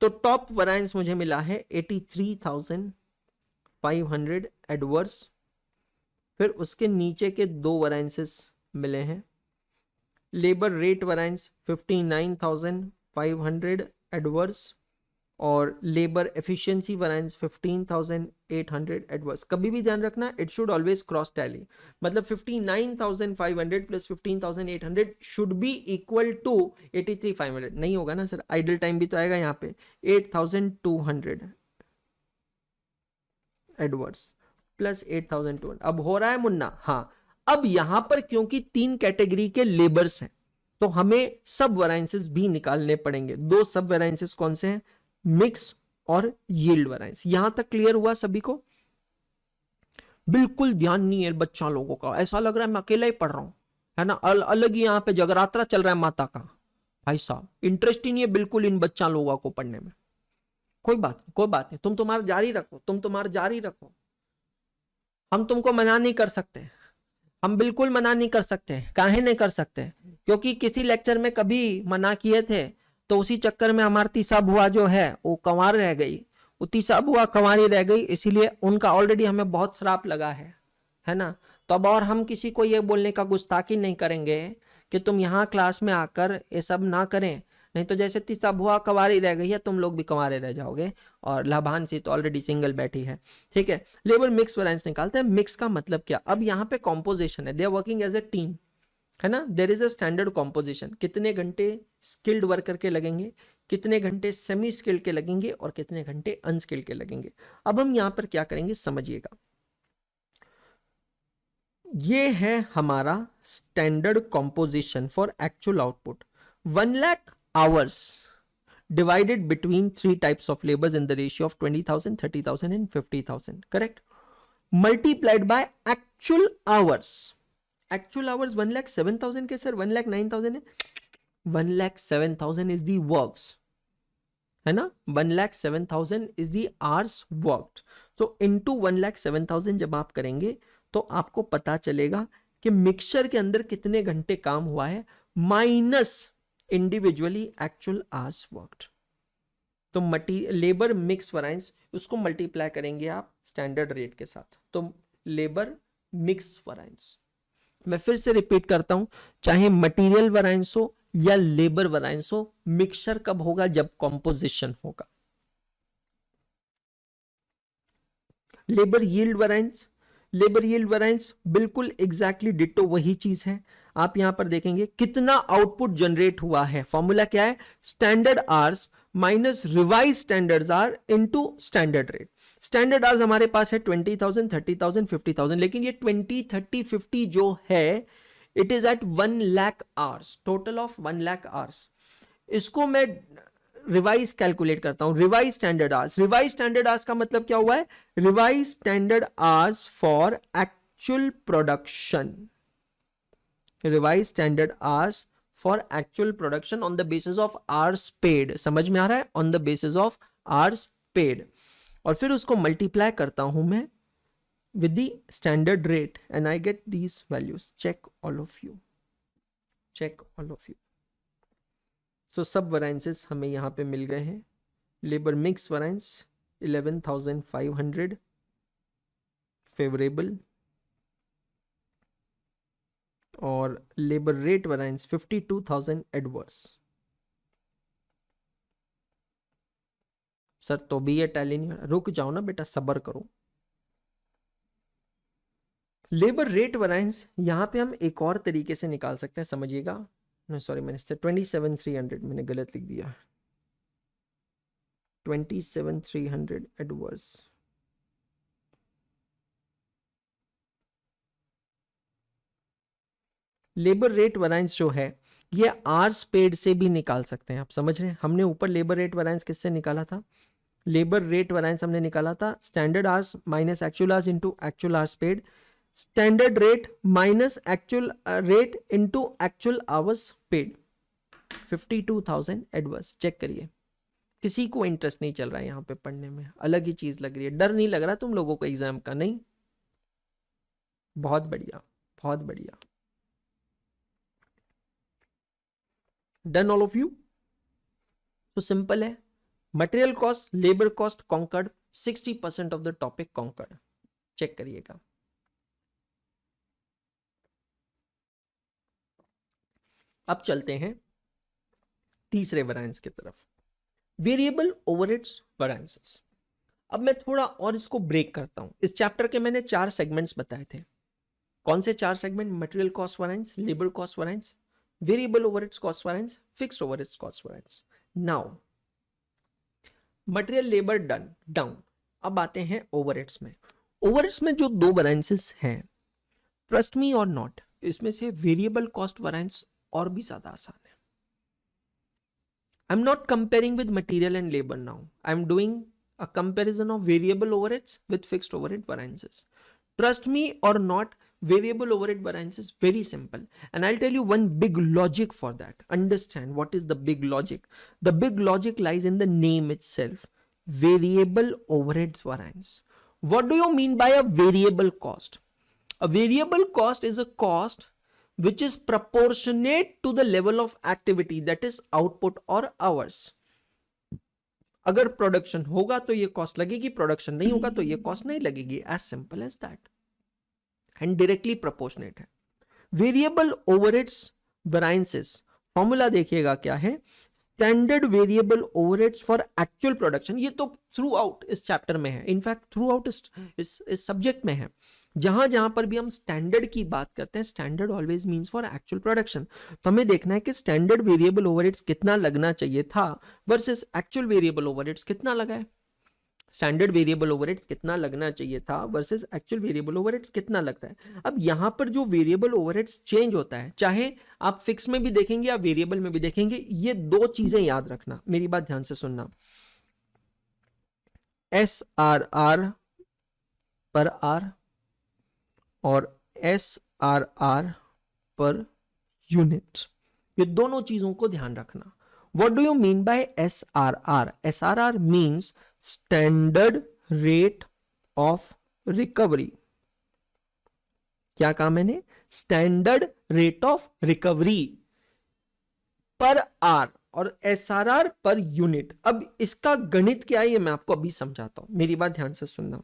तो टॉप वैरिएंस मुझे मिला है 83,500 एडवर्स, फिर उसके नीचे के दो वैरिएंसेस मिले हैं। लेबर रेट वैरिएंस 59,500 एडवर्स और लेबर एफिशिएंसी वैरिएंस 15,800 एडवर्स। कभी भी ध्यान रखना, it should always cross tally, मतलब 59,500 plus 15,800 should be equal to 83,500। नहीं होगा ना सर, आइडल टाइम भी तो आएगा यहाँ पे, 8,200 एडवर्स प्लस 8,200। अब हो रहा है मुन्ना, हाँ। अब यहां पर क्योंकि तीन कैटेगरी के लेबर्स हैं तो हमें सब वैरिएंसेस भी निकालने पड़ेंगे। दो सब वैरिएंसेस कौन से हैं, मिक्स और यील्ड वैरिएंस। यहां तक क्लियर हुआ सभी को? बिल्कुल ध्यान नहीं है बच्चा लोगों का, ऐसा लग रहा है मैं अकेला ही पढ़ रहा हूं, है ना। अलग ही यहां पे जगरात्रा चल रहा है माता का। भाई साहब इंटरेस्ट ही नहीं है बिल्कुल इन बच्चा लोगों को पढ़ने में। कोई बात नहीं, तुम तुम्हारा जारी रखो, हम तुमको मना नहीं कर सकते, हम बिल्कुल मना नहीं कर सकते। काहे नहीं कर सकते? क्योंकि किसी लेक्चर में कभी मना किए थे तो उसी चक्कर में हमारी तीसा बुआ जो है वो कंवार रह गई, वो तीसा बुआ कंवारी रह गई, इसीलिए उनका ऑलरेडी हमें बहुत श्राप लगा है ना। तो अब और हम किसी को ये बोलने का गुस्ताखी नहीं करेंगे कि तुम यहाँ क्लास में आकर ये सब ना करें, नहीं तो जैसे तीसा बुआ कंवारी रह गई है तुम लोग भी कंवारे रह जाओगे। और लाभांशी तो ऑलरेडी सिंगल बैठी है, ठीक है। लेबर मिक्स वैरिएंस निकालते हैं। मिक्स का मतलब क्या, अब यहाँ पे कॉम्पोजिशन है, they are working as a team, है ना। There is a standard composition, कितने घंटे स्किल्ड वर्कर के लगेंगे, कितने घंटे सेमी स्किल्ड के लगेंगे और कितने घंटे अनस्किल्ड के लगेंगे। अब हम यहां पर क्या करेंगे समझिएगा, ये है हमारा standard composition for actual output. 1 lakh hours divided between three types of labors in the ratio of 20,000, 30,000 and 50,000, correct, multiplied by actual hours actual hours 1,07,000 के सर 1,09,000 है, 1,07,000 इज दी वर्क्स, है ना, 1,07,000 इज दी आवर्स वर्कड। तो into 1,07,000 जब आप करेंगे तो आपको पता चलेगा कि मिक्सचर के अंदर कितने घंटे काम हुआ है, minus individually actual hours worked. तो लेबर मिक्स वैरायंस, उसको मल्टीप्लाई करेंगे आप स्टैंडर्ड रेट के साथ, तो लेबर मिक्स वैरायंस। मैं फिर से रिपीट करता हूं, चाहे मटेरियल वैरायंस हो या लेबर वैरायंस हो, मिक्सचर कब होगा, जब कॉम्पोजिशन होगा। लेबर यील्ड वैरायंस, लेबर यील्ड वैरायंस बिल्कुल एग्जैक्टली डिटो वही चीज है। आप यहां पर देखेंगे कितना आउटपुट जनरेट हुआ है, फॉर्मूला क्या है, standard hours minus revise standard hour into standard rate. Standard hours हमारे पास है 20,000, 30,000, 50,000, लेकिन ये 20, 30, 50 जो है it is at 1 lakh hours, total of 1 lakh hours. इसको मैं रिवाइज कैलकुलेट करता हूं, revise standard hours. Revise standard hours का मतलब क्या हुआ है, revise standard hours for actual production, revise standard hours for actual production on the basis of hours paid. समझ में आ रहा है, on the basis of hours paid. और फिर उसको मल्टीप्लाई करता हूं मैं with the standard rate and I get these values. Check all of you, check all of you. So सब variances हमें यहाँ पे मिल गए हैं। लेबर मिक्स variance 11,500 फेवरेबल, और labour rate variance 52,000 adverse. Sir तो भी ये टैली नहीं, रुक जाओ ना बेटा, सब्र करो। लेबर रेट वैरायंस यहां पे हम एक और तरीके से निकाल सकते हैं, समझिएगा। सॉरी मैंने 27,300 मैंने गलत लिख दिया, 27,300 एडवर्स। लेबर रेट वैरायंस जो है ये आवर्स पेड से भी निकाल सकते हैं, आप समझ रहे हैं। हमने ऊपर लेबर रेट वैरायंस किससे निकाला था, लेबर रेट वैरायंस हमने निकाला था standard hours minus actual hours into actual hours paid, standard rate minus actual rate into actual hours paid, 52,000 adverse. Check करिए, किसी को इंटरेस्ट नहीं चल रहा है यहां पे पढ़ने में, अलग ही चीज लग रही है, डर नहीं लग रहा तुम लोगों को एग्जाम का, नहीं, बहुत बढ़िया, बहुत बढ़िया। Done all of you. तो सिंपल है, material cost, labour cost conquered, 60% of the topic conquered. Check करिएगा। अब चलते हैं तीसरे वैरायंस की तरफ, वेरिएबल ओवरहेड्स वैरायंसेस। अब मैं थोड़ा और इसको ब्रेक करता हूं। इस चैप्टर के मैंने 4 सेगमेंट्स बताए थे। कौन से 4 segment, material cost variance, labour cost variance, variable overheads cost variance, fixed overheads cost variance. Now material labour done down, अब आते हैं ओवरहेड्स में। ओवरहेड्स में जो 2 वैरायंसेस हैं, ट्रस्ट मी और नॉट, इसमें से वेरिएबल कॉस्ट वैरायंस और भी ज्यादा आसान है। I'm not comparing with material and labor now. I'm doing a comparison of variable overheads with fixed overhead variances. Trust me or not, variable overhead variance is very simple. And I'll tell you one big logic for that. Understand what is the big logic. The big logic lies in the name itself. Variable overheads variance. What do you mean by a variable cost? A variable cost is a cost which is proportionate to the level of activity, that is output or hours. अगर production होगा तो ये cost लगेगी, production नहीं होगा तो ये cost नहीं लगेगी, as simple as that, and directly proportionate है। वेरिएबल ओवरहेड्स वैरायंसेस फॉर्मूला देखिएगा क्या है, standard variable overheads for actual production. ये तो थ्रू आउट इस चैप्टर में है, इनफैक्ट थ्रू आउट इस सब्जेक्ट में है। जहां जहां पर भी हम स्टैंडर्ड की बात करते हैं, standard always means for actual production. तो हमें देखना है कि स्टैंडर्ड वेरिएबल ओवरहेड्स कितना लगना चाहिए था वर्सेस एक्चुअल वेरिएबल ओवरहेड्स कितना लगा है। स्टैंडर्ड वेरिएबल ओवरहेड्स कितना लगना चाहिए था वर्सेस एक्चुअल वेरिएबल ओवरहेड्स कितना लगता है। अब यहां पर जो वेरिएबल ओवरहेड्स चेंज होता है, चाहे आप फिक्स में भी देखेंगे या वेरिएबल में भी देखेंगे, ये 2 चीजें याद रखना, मेरी बात ध्यान से सुनना। SRR पर आर और SRV SRR पर यूनिट। ये दोनों चीजों को ध्यान रखना। What do you mean by SRR? SRR means Standard Rate of Recovery. क्या कहा मैंने? Standard rate of recovery per are और SRR पर यूनिट। अब इसका गणित क्या है ये मैं आपको अभी समझाता हूं, मेरी बात ध्यान से सुनना।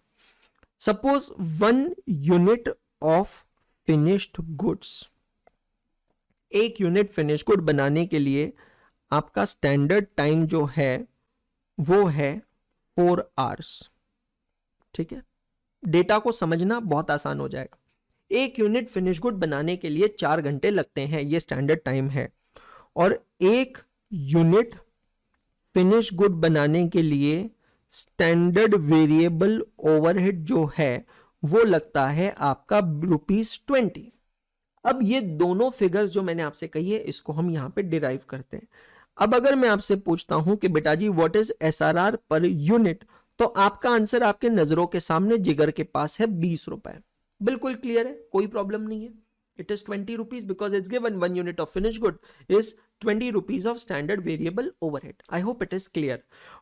Suppose 1 unit of finished goods, एक यूनिट फिनिश गुड बनाने के लिए आपका स्टैंडर्ड टाइम जो है वो है 4 आवर्स। ठीक है, डेटा को समझना बहुत आसान हो जाएगा। एक यूनिट फिनिश गुड बनाने के लिए 4 घंटे लगते हैं, ये स्टैंडर्ड टाइम है। और एक यूनिट फिनिश गुड बनाने के लिए स्टैंडर्ड वेरिएबल ओवरहेड जो है वो लगता है आपका ₹20। अब ये दोनों फिगर्स जो मैंने आपसे कही है इसको हम यहां पे डिराइव करते हैं। अब अगर मैं आपसे पूछता हूं कि बेटा जी what is SRR per unit, तो आपका आंसर आपके नजरों के सामने जिगर के पास है 20 रुपए। बिल्कुल क्लियर है, कोई प्रॉब्लम नहीं है। It is 20 rupees because it's given 1 unit of finished good is 20 rupees of standard variable overhead. I hope it is clear.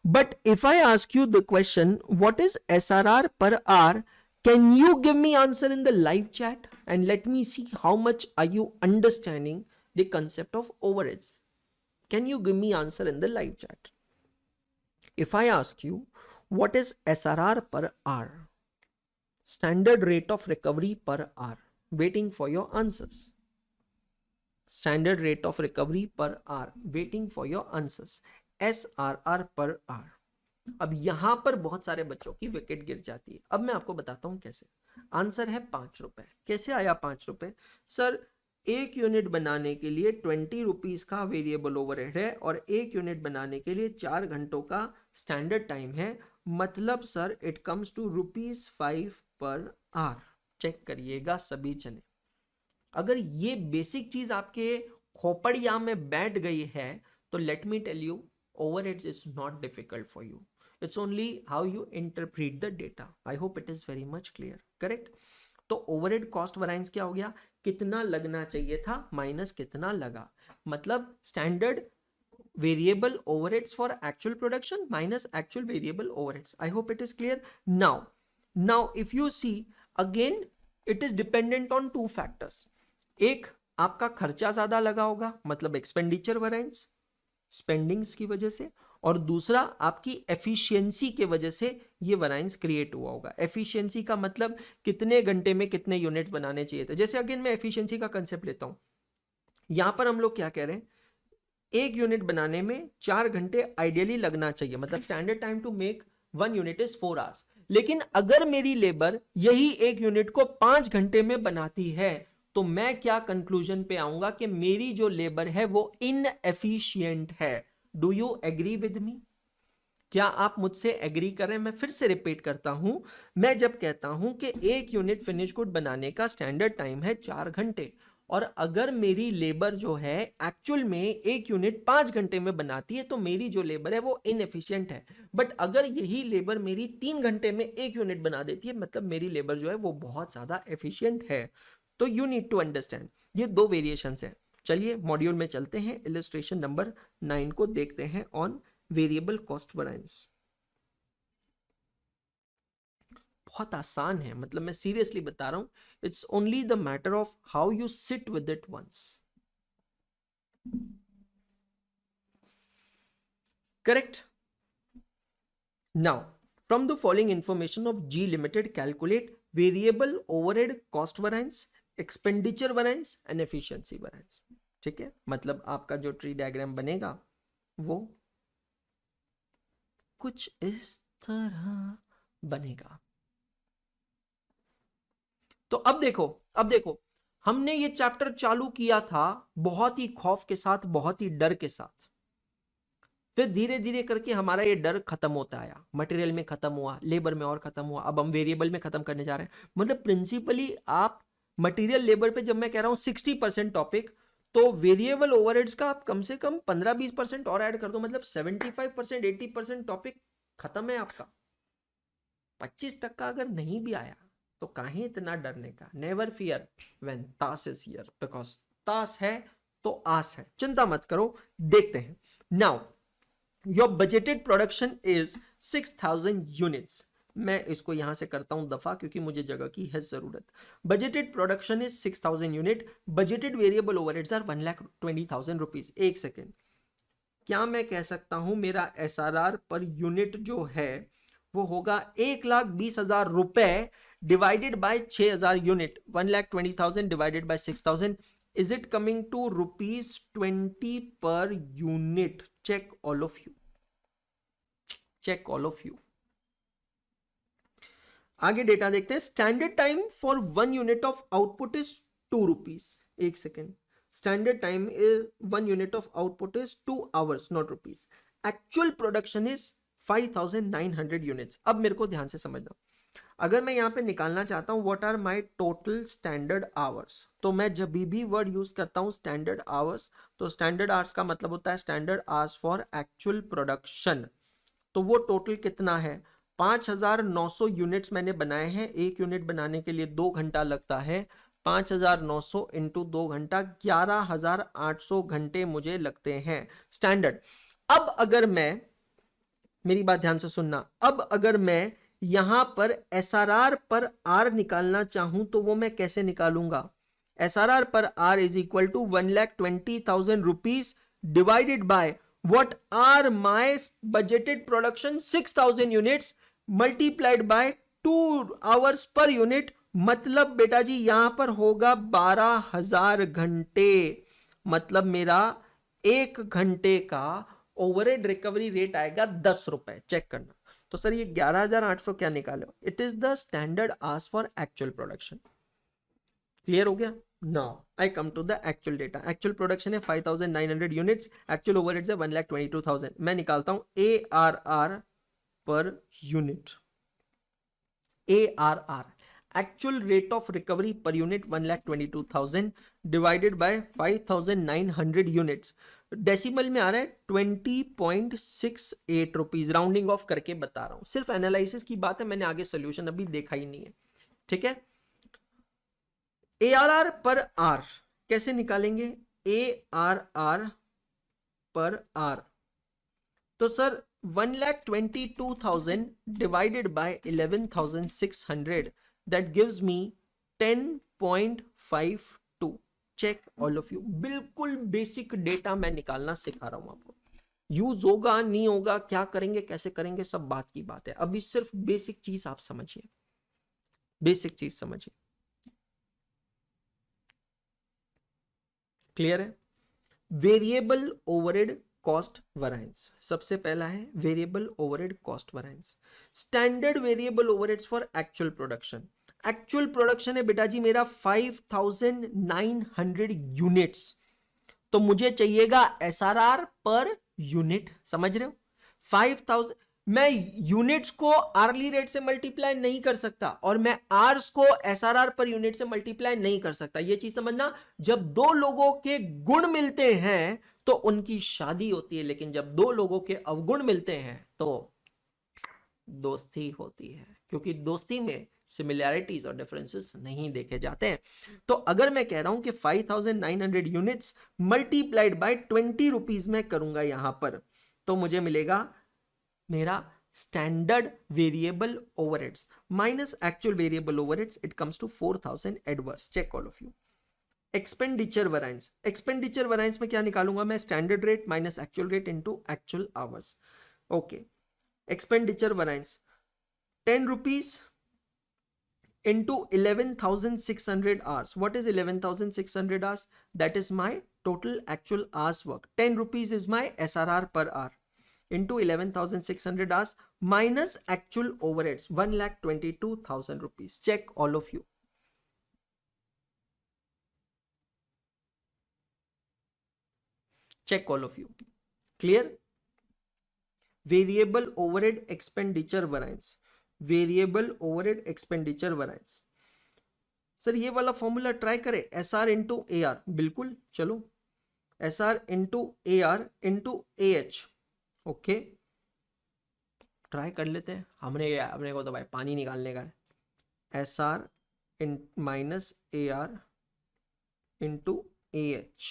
But if I ask you the question, what is SRR per hour? Can you give me answer in the live chat and let me see how much are you understanding the concept of overheads? Can you give me answer in the live chat? If I ask you, what is SRR per hour? Standard rate of recovery per hour. Waiting for your answers. Standard rate of recovery per hour. Waiting for your answers. SRR per hour. अब यहां पर बहुत सारे बच्चों की wicket गिर जाती है। अब मैं आपको बताता हूं कैसे। आंसर है 5 रुपए। कैसे आया 5 रुपए? सर एक यूनिट बनाने के लिए 20 रुपीज का वेरिएबल ओवरहेड है और एक यूनिट बनाने के लिए 4 घंटों का स्टैंडर्ड टाइम है, मतलब sir it comes to ₹5 per hour. Check करिएगा सभी जने। अगर ये बेसिक चीज आपके खोपड़िया में बैठ गई है तो let me tell you, overheads is not difficult for you. It's only how you interpret the data. I hope it is very much clear. Correct? तो ओवरहेड कॉस्ट वैरिएंस क्या हो गया? कितना लगना चाहिए था माइनस कितना लगा, मतलब standard variable overheads for actual production minus actual variable overheads. I hope it is clear. Now if you see again it is dependent on 2 factors. एक आपका खर्चा ज्यादा लगा होगा, मतलब एक्सपेंडिचर वैरिएंस स्पेंडिंग्स की वजह से, और दूसरा आपकी एफिशिएंसी के वजह से ये वैरिएंस क्रिएट हुआ होगा। एफिशिएंसी का मतलब कितने घंटे में कितने यूनिट बनाने चाहिए थे। जैसे अगेन मैं एफिशिएंसी का कंसेप्ट लेता हूं, यहां पर हम लोग क्या कह रहे हैं, एक यूनिट बनाने में 4 घंटे आइडियली लगना चाहिए, मतलब standard time to make 1 unit is 4 hours. लेकिन अगर मेरी लेबर यही एक यूनिट को 5 घंटे में बनाती है तो मैं क्या कंक्लूजन पे आऊंगा कि मेरी जो लेबर है वो इनएफिशिएंट है। Do you agree with me? क्या आप मुझसे एग्री करें? मैं फिर से रिपीट करता हूं, मैं जब कहता हूं कि एक यूनिट फिनिश गुड बनाने का स्टैंडर्ड टाइम है 4 घंटे और अगर मेरी लेबर जो है एक्चुअल में एक यूनिट 5 घंटे में बनाती है तो मेरी जो लेबर है वो इनएफिशिएंट है। बट अगर यही लेबर मेरी 3 घंटे में एक यूनिट बना देती है, मतलब मेरी लेबर जो है वो बहुत ज्यादा एफिशिएंट है। तो यू नीड टू अंडरस्टैंड ये 2 वेरिएशंस हैं। चलिए मॉड्यूल में चलते हैं, इलस्ट्रेशन नंबर 9 को देखते हैं ऑन वेरिएबल कॉस्ट वैरिएंस। बहुत आसान है, मतलब मैं सीरियसली बता रहा हूं, it's only the matter of how you sit with it once. Correct? Now from the following information of G Limited calculate variable overhead cost variance, expenditure variance and efficiency variance. ठीक है, मतलब आपका जो tree diagram बनेगा वो कुछ इस तरह बनेगा। तो अब देखो हमने ये चैप्टर चालू किया था बहुत ही खौफ के साथ, बहुत ही डर के साथ, फिर धीरे धीरे करके हमारा ये डर खत्म होता आया, मटेरियल में खत्म हुआ, लेबर में और खत्म हुआ, अब हम वेरिएबल में खत्म करने जा रहे हैं। मतलब प्रिंसिपली आप मटेरियल लेबर पे जब मैं कह रहा हूं 60% टॉपिक, तो वेरिएबल ओवरहेड्स का आप कम से कम 15-20% और ऐड कर दो, मतलब 75% 80% टॉपिक खत्म है आपका। 25% अगर नहीं भी आया तो काहे इतना डरने का, नेवर फियर व्हेन ताश इज हियर, बिकॉज ताश है तो आस है, चिंता मत करो। देखते हैं now your budgeted production is 6000 units. मैं इसको यहां से करता हूं दफा क्योंकि मुझे जगह की है जरूरत। Budgeted production is 6000 unit, budgeted variable overheads are 1,20,000 rupees. एक सेकेंड, क्या मैं कह सकता हूं मेरा एसआरआर पर यूनिट जो है वो होगा 1,20,000 रुपए divided by 6,000 unit, 1,20,000 divided by 6,000, is it coming to ₹20 per unit? Check all of you. Check all of you. आगे डेटा देखते हैं। Standard time for 1 unit of output is ₹2। एक second, standard time is 1 unit of output is 2 hours, not rupees. Actual production is 5,900 units. अब मेरे को ध्यान से समझना, अगर मैं यहां पे निकालना चाहता हूं what are my total standard hours, तो मैं जब भी वर्ड यूज करता हूं स्टैंडर्ड आवर्स, तो स्टैंडर्ड आवर्स का मतलब होता है standard hours for actual production. तो वो टोटल कितना है, 5,900 यूनिट्स मैंने बनाए हैं। एक यूनिट बनाने के लिए 2 घंटा लगता है, 5,900 इंटू 2 घंटा 11,800 घंटे मुझे लगते हैं स्टैंडर्ड। अब अगर मैं, मेरी बात ध्यान से सुनना, अब अगर मैं यहां पर एसआरआर पर आर निकालना चाहूं तो वो मैं कैसे निकालूंगा। SRR per are is equal to 1,20,000 rupees divided by what are my budgeted production 6,000 units multiplied by 2 hours per unit. मतलब बेटा जी यहां पर होगा 12,000 घंटे। मतलब मेरा 1 घंटे का ओवरहेड रिकवरी रेट आएगा 10 रुपए। चेक करना। तो सर ये 11,800 क्या निकाले, it is the standard hours for actual production. Clear हो गया। Now I come to the actual data. Actual production है 5,900 यूनिट्स, एक्चुअल ओवरहेड्स है 1,22,000। मैं निकालता हूं ARR per unit. ARR actual rate of recovery per unit 1,22,000 divided bye 5,900 units. Decimal में आ रहा है 20.68 रुपीज। राउंडिंग ऑफ करके बता रहा हूं, सिर्फ एनालिसिस की बात है, मैंने आगे सोल्यूशन अभी देखा ही नहीं है। ठीक है। ARR पर आर कैसे निकालेंगे, ARR पर आर, तो sir 1,22,000 divided by 11,600 that gives me 10.52। Check all of you. बिल्कुल बेसिक डेटा मैं निकालना सिखा रहा हूं आपको। यूज होगा नहीं होगा, क्या करेंगे कैसे करेंगे, सब बात की बात है। अभी सिर्फ बेसिक चीज आप समझिए, बेसिक चीज समझिए। क्लियर है। वेरिएबल ओवरहेड कॉस्ट वेरिएंस, सबसे पहला है variable overhead cost variance. Standard variable overheads for actual production. Actual production है बेटा जी मेरा 5,900 यूनिट्स, तो मुझे चाहिएगा एसआरआर पर यूनिट। समझ रहे हो, 5,000 मैं यूनिट्स को आर्ली रेट से मल्टीप्लाई नहीं कर सकता और मैं आर्स को एसआरआर पर यूनिट से मल्टीप्लाई नहीं कर सकता। यह चीज समझना, जब दो लोगों के गुण मिलते हैं तो उनकी शादी होती है, लेकिन जब दो लोगों के अवगुण मिलते हैं तो दोस्ती होती है, क्योंकि दोस्ती में सिमिलैरिटीज और डिफरेंसेस नहीं देखे जाते हैं। तो अगर मैं कह रहा हूं कि 5,900 यूनिट्स मल्टीप्लाइड बाय 20 रुपीज में करूंगा यहां पर, तो मुझे मिलेगा मेरा standard variable overheads minus actual variable overheads, it comes to 4,000 adverse. Check all of you. Expenditure variance, expenditure variance में क्या निकालूंगा मैं, standard rate minus actual rate into actual hours. Okay, expenditure variance 10 rupees into 11,600 hours. What is 11,600 hours? That is my total actual hours work. 10 rupees is my SRR per hour into 11,600 hours minus actual overheads 1,22,000 rupees. Check all of you. Check all of you. Clear? Variable overhead expenditure variance. Variable overhead expenditure variance. Sir ये वाला formula try करें, S R into A R. बिल्कुल, चलो S R into A R into A H. Okay, try कर लेते हैं। हमने को तो भाई पानी निकालने का है। S R in minus AR into AH।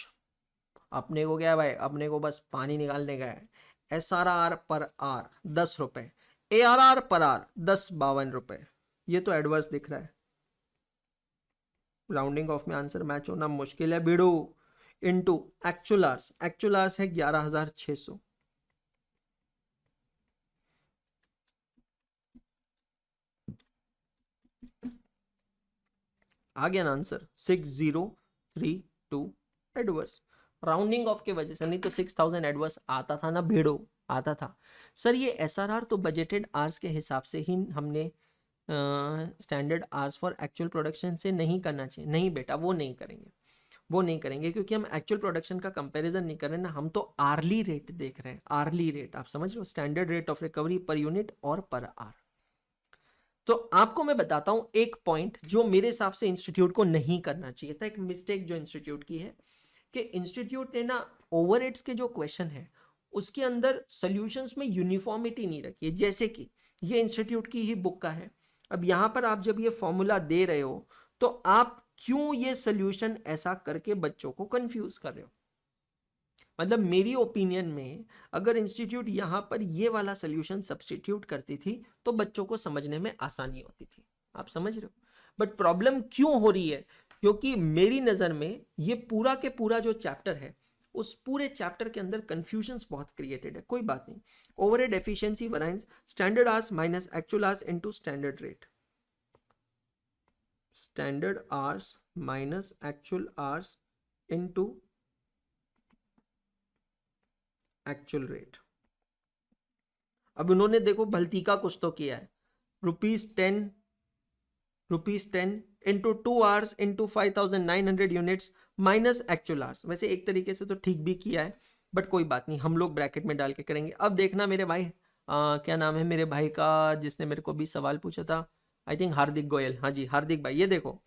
अपने को क्या है भाई, अपने को बस पानी निकालने का है। SRR पर आर 10 रुपए, ARR पर आर 10.52 रुपए। ये तो एडवर्स दिख रहा है। राउंडिंग ऑफ में आंसर मैच होना मुश्किल है भिड़ो। इनटू एक्चुअल आवर्स है 11,600। आ गया ना आंसर 6032 एडवर्स। राउंडिंग ऑफ के वजह से, नहीं तो 6000 एडवर्स आता था ना भिड़ो, आता था। सर ये SRR तो बजटेड आवर्स के हिसाब से ही हमने standard hours for actual production से नहीं करना चाहिए। नहीं बेटा, वो नहीं करेंगे, वो नहीं करेंगे, क्योंकि हम एक्चुअल प्रोडक्शन का कंपैरिजन नहीं कर रहे ना, हम तो आर्ली रेट देख रहे हैं। आर्ली रेट आप समझ लो, standard rate of recovery per unit और पर आर। तो आपको मैं बताता हूं एक पॉइंट जो मेरे हिसाब से इंस्टीट्यूट को नहीं करना चाहिए था, एक मिस्टेक जो इंस्टीट्यूट की है, कि इंस्टीट्यूट ने ना ओवरहेड्स के जो क्वेश्चन है उसके अंदर सॉल्यूशंस में यूनिफॉर्मिटी नहीं रखी है। जैसे कि ये इंस्टीट्यूट की ही बुक का है, अब यहां पर आप जब ये फॉर्मूला दे रहे हो तो आप क्यों ये सोल्यूशन ऐसा करके बच्चों को कंफ्यूज कर रहे हो। मतलब मेरी ओपिनियन में अगर इंस्टीट्यूट यहां पर ये वाला सोल्यूशन सब्स्टिट्यूट करती थी तो बच्चों को समझने में आसानी होती थी। आप समझ रहे हो। बट प्रॉब्लम क्यों हो रही है, क्योंकि मेरी नजर में ये पूरा के पूरा जो चैप्टर है उस पूरे चैप्टर के अंदर कंफ्यूजन्स बहुत क्रिएटेड है। कोई बात नहीं, overhead efficiency variance standard hours minus actual hours into standard rate, standard hours minus actual hours into actual rate. अब उन्होंने देखो भलती का कुछ तो किया है, ₹10 into 2 hours into 5,900 units minus actual hours. वैसे एक तरीके से तो ठीक भी किया है, बट कोई बात नहीं, हम लोग ब्रैकेट में डाल के करेंगे। अब देखना मेरे भाई, क्या नाम है मेरे भाई का जिसने मेरे को भी सवाल पूछा था, आई थिंक हार्दिक गोयल। हाँ जी हार्दिक भाई, ये देखो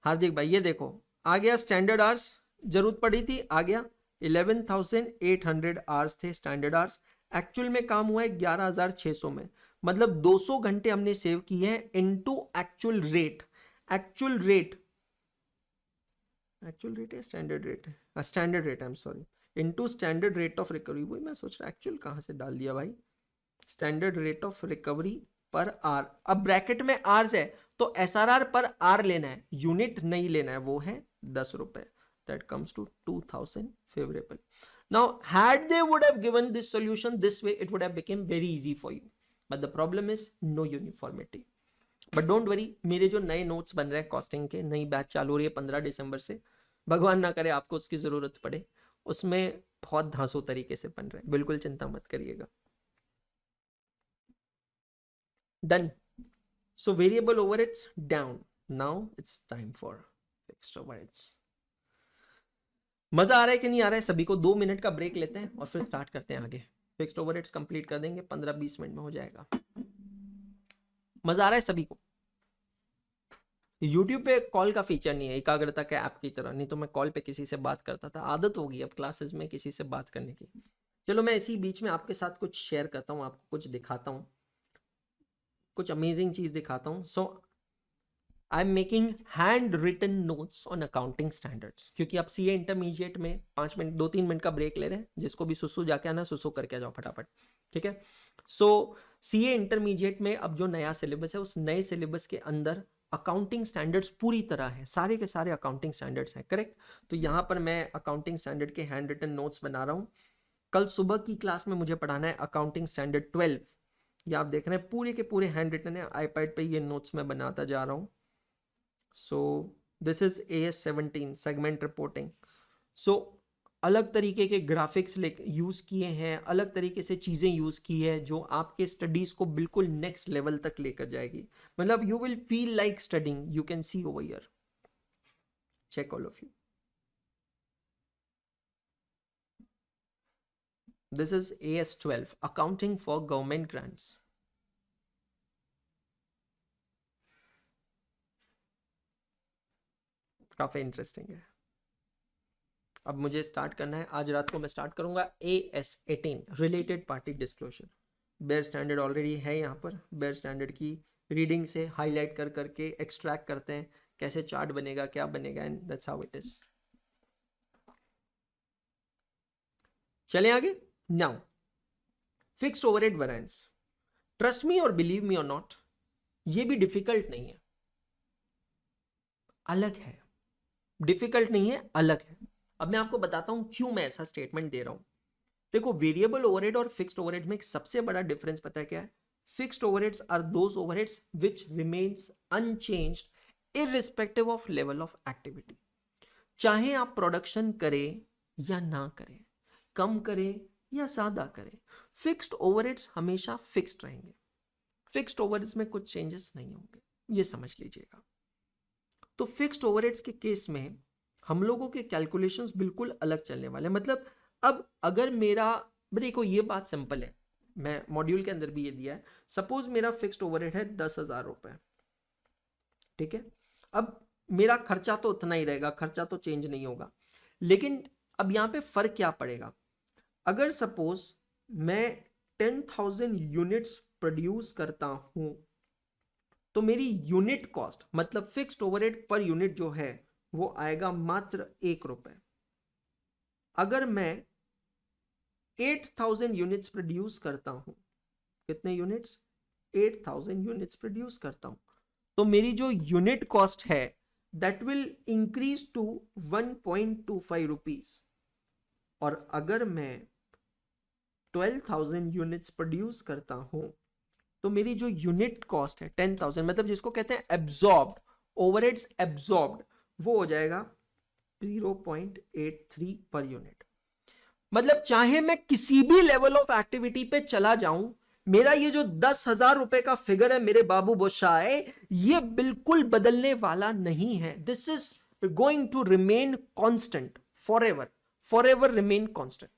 हार्दिक भाई, ये देखो आ गया स्टैंडर्ड आवर्स, जरूरत पड़ी थी आ गया, 11,800 आवर्स थे स्टैंडर्ड आवर्स। एक्चुअल में काम हुआ है 11,600 में, मतलब 200 घंटे हमने सेव किए हैं into actual rate. Actual rate, actual rate है स्टैंडर्ड रेट है, standard rate, I am sorry, into standard rate of recovery. वही मैं सोच रहा एक्चुअल कहां से डाल दिया भाई, standard rate of recovery per are. अब ब्रैकेट में आर्स है तो SRR पर आर लेना है, यूनिट नहीं लेना है, वो है 10 रुपए। That comes to 2000 favorable. Now, had they would have given this solution this way, it would have become very easy for you. But the problem is no uniformity. But don't worry, मेरे जो नए notes बन रहे हैं costing के, नई batch चालू हो रही है 15 दिसंबर से, भगवान ना करे आपको उसकी जरूरत पड़े, उसमें बहुत धांसू तरीके से बन रहे हैं, बिल्कुल चिंता मत करिएगा। Done. So variable overheads down. Now it's time for fixed overheads. मजा आ रहा है कि नहीं आ रहा है सभी को? 2 मिनट का ब्रेक लेते हैं और फिर स्टार्ट करते हैं आगे। फिक्स्ड ओवरहेड्स कंप्लीट कर देंगे, 15-20 मिनट में हो जाएगा। मजा आ रहा है सभी को? YouTube पे कॉल का फीचर नहीं है एकाग्रता के ऐप की तरह, नहीं तो मैं कॉल पे किसी से बात करता था, आदत होगी अब क्लासेस में किसी से बात करने की। चलो मैं इसी बीच में आपके साथ कुछ शेयर करता हूँ, आपको कुछ दिखाता हूँ, कुछ अमेजिंग चीज दिखाता हूँ। So I am making handwritten notes on accounting standards, क्योंकि आप CA इंटरमीडिएट में 5 मिनट 2-3 मिनट का ब्रेक ले रहे हैं, जिसको भी सुसु जाके आना सुसु करके आ जाओ फटाफट, ठीक है। सो CA इंटरमीडिएट में अब जो नया सिलेबस है, उस नए सिलेबस के अंदर अकाउंटिंग स्टैंडर्ड्स पूरी तरह है, सारे के सारे अकाउंटिंग स्टैंडर्ड्स हैं, करेक्ट। तो यहाँ पर मैं अकाउंटिंग स्टैंडर्ड के हैंड रिटन नोट्स बना रहा हूँ। कल सुबह की क्लास में मुझे पढ़ाना है अकाउंटिंग स्टैंडर्ड 12। ये आप देख रहे हैं पूरे के पूरे हैंड रिटन है, आईपैड पे ये नोट्स मैं बनाता जा रहा हूँ। So this is AS17 segment reporting. So अलग तरीके के ग्राफिक्स यूज किए हैं, अलग तरीके से चीजें यूज की है जो आपके स्टडीज को बिल्कुल नेक्स्ट लेवल तक लेकर जाएगी। मतलब you will feel like studying, you can see over here, check all of you. This is AS12 accounting for government grants. काफी इंटरेस्टिंग है। अब मुझे स्टार्ट करना है, आज रात को मैं स्टार्ट करूंगा AS18 related party disclosure. Bare standard already है यहाँ पर, बेयर स्टैंडर्ड की रीडिंग से हाईलाइट कर करके एक्सट्रैक्ट करते हैं कैसे चार्ट बनेगा, क्या बनेगा, and that's how it is. चलें आगे। Now fixed overhead variance, trust me और बिलीव मी और नॉट, ये भी डिफिकल्ट नहीं है, अलग है। डिफिकल्ट नहीं है, अलग है। अब मैं आपको बताता हूं क्यों मैं ऐसा स्टेटमेंट दे रहा हूं। देखो, वेरिएबल ओवरहेड और फिक्स्ड ओवरहेड में एक सबसे बड़ा डिफरेंस पता है क्या है? Fixed overheads are those overheads which remains unchanged irrespective of level of activity. चाहे आप प्रोडक्शन करें या ना करें, कम करें या ज्यादा करें, फिक्स्ड ओवरहेड्स हमेशा फिक्स्ड रहेंगे। फिक्स्ड ओवरहेड्स में कुछ चेंजेस नहीं होंगे, ये समझ लीजिएगा। तो फिक्स्ड ओवरहेड्स के केस में हम लोगों के कैलकुलेशंस बिल्कुल अलग चलने वाले। मतलब अब अगर मेरा, देखो ये बात सिंपल है, मैं मॉड्यूल के अंदर भी ये दिया है। सपोज मेरा फिक्स्ड ओवरहेड है 10,000 रुपए, ठीक है। अब मेरा खर्चा तो उतना ही रहेगा, खर्चा तो चेंज नहीं होगा, लेकिन अब यहां पे फर्क क्या पड़ेगा? अगर सपोज मैं 10,000 यूनिट्स प्रोड्यूस करता हूं तो मेरी यूनिट कॉस्ट, मतलब फिक्स्ड ओवरहेड पर यूनिट जो है वो आएगा मात्र 1 रुपए। अगर मैं 8,000 यूनिट्स प्रोड्यूस करता हूं, कितने यूनिट्स? 8,000 यूनिट्स प्रोड्यूस करता हूं, तो मेरी जो यूनिट कॉस्ट है that will increase to 1.25 rupees. और अगर मैं 12,000 यूनिट्स प्रोड्यूस करता हूं तो मेरी जो यूनिट कॉस्ट है 10,000, मतलब जिसको कहते हैं एब्जॉर्ब्ड, ओवरहेड्स एब्जॉर्ब्ड, वो हो जाएगा 0.83 पर यूनिट। मतलब चाहे मैं किसी भी लेवल ऑफ एक्टिविटी पे चला जाऊं, मेरा ये जो 10,000 रुपए का फिगर है मेरे बाबू बोशाए, ये बिल्कुल बदलने वाला नहीं है। This is going to remain constant forever, forever remain constant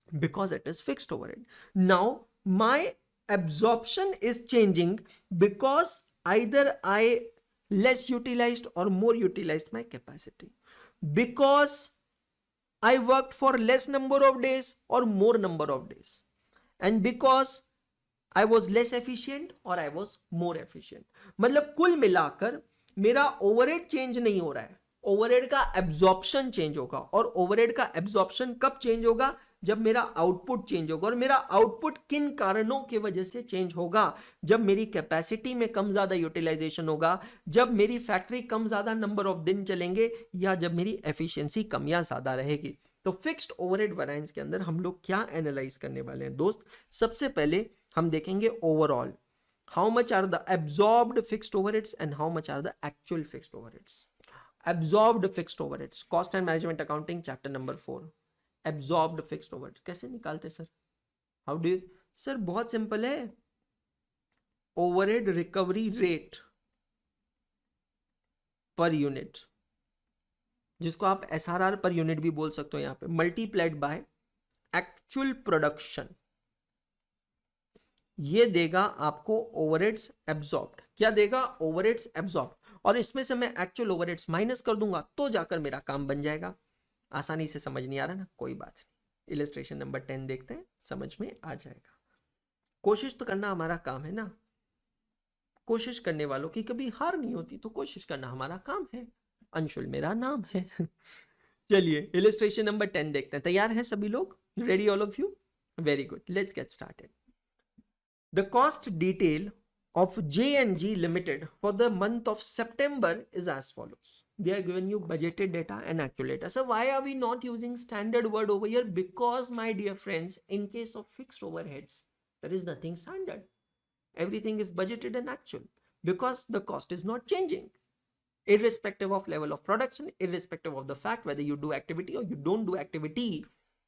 because it is fixed overhead. Now my absorption is changing because either I less utilized or more utilized my capacity, because I worked for less number of days or more number of days, and because I was less efficient or I was more efficient. मतलब कुल मिलाकर मेरा overhead change नहीं हो रहा है, overhead का absorption change होगा। और ओवरहेड का एब्जॉर्प्शन कब चेंज होगा? जब मेरा आउटपुट चेंज होगा। और मेरा आउटपुट किन कारणों की वजह से चेंज होगा? जब मेरी कैपेसिटी में कम ज्यादा यूटिलाइजेशन होगा, जब मेरी फैक्ट्री कम ज्यादा नंबर ऑफ दिन चलेंगे, या जब मेरी एफिशिएंसी कम या ज्यादा रहेगी। तो फिक्स्ड ओवरहेड वेरिएंस के अंदर हम लोग क्या एनालाइज करने वाले हैं दोस्त? सबसे पहले हम देखेंगे overall how much are the absorbed fixed overheads and how much are the actual fixed overheads. Absorbed fixed overheads, cost and management accounting chapter number 4। Absorbed fixed overheads कैसे निकालते sir? How do you? Sir बहुत simple है, overhead recovery rate per unit, जिसको आप SRR per unit भी बोल सकते हो यहां पे, मल्टीप्लाइड बाय एक्चुअल प्रोडक्शन, ये देगा आपको ओवरहेड्स एब्जॉर्ब्ड। क्या देगा? Overheads absorbed. और इसमें से मैं एक्चुअल ओवरहेड्स माइनस कर दूंगा तो जाकर मेरा काम बन जाएगा। आसानी से समझ नहीं आ रहा ना? कोई बात नहीं, इलस्ट्रेशन नंबर 10 देखते हैं, समझ में आ जाएगा। कोशिश तो करना हमारा काम है ना, कोशिश करने वालों की कभी हार नहीं होती, तो कोशिश करना हमारा काम है। अंशुल मेरा नाम है। चलिए इलस्ट्रेशन नंबर 10 देखते हैं। तैयार हैं सभी लोग? Ready all of you? Very good, let's get started. The cost detail of J&G Limited for the month of September is as follows. They are giving you budgeted data and actual data. So why are we not using standard word over here? Because my dear friends, in case of fixed overheads, there is nothing standard. Everything is budgeted and actual because the cost is not changing. Irrespective of level of production, irrespective of the fact whether you do activity or you don't do activity,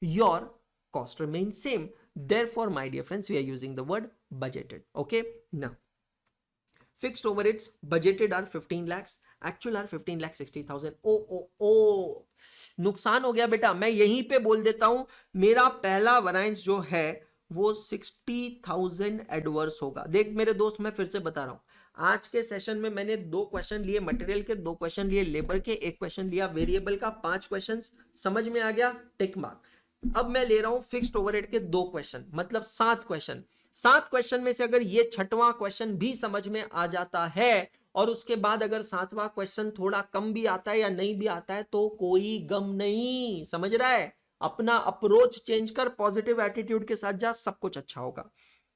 your cost remains same. Therefore, my dear friends, we are using the word budgeted. Okay, now fixed overheads budgeted are 15 lakhs, actual are 15,60,000. ओ नुकसान हो गया बेटा, मैं यहीं पे बोल देता हूं, मेरा पहला वैरिएंस जो है वो 60,000 एडवर्स होगा। देख मेरे दोस्त, मैं फिर से बता रहा हूं, आज के सेशन में मैंने 2 क्वेश्चन लिए मटेरियल के, 2 क्वेश्चन लिए लेबर के, 1 क्वेश्चन लिया वेरिएबल का, 5 क्वेश्चन समझ में आ गया, टिक मार्क। अब मैं ले रहा हूं फिक्स्ड ओवरहेड के 2 क्वेश्चन, मतलब 7 क्वेश्चन। 7 क्वेश्चन में से अगर ये 6वां क्वेश्चन भी समझ में आ जाता है और उसके बाद अगर 7वां क्वेश्चन थोड़ा कम भी आता है या नहीं भी आता है तो कोई गम नहीं, समझ रहा है? अपना अप्रोच चेंज कर, पॉजिटिव एटीट्यूड के साथ जा, सब कुछ अच्छा होगा।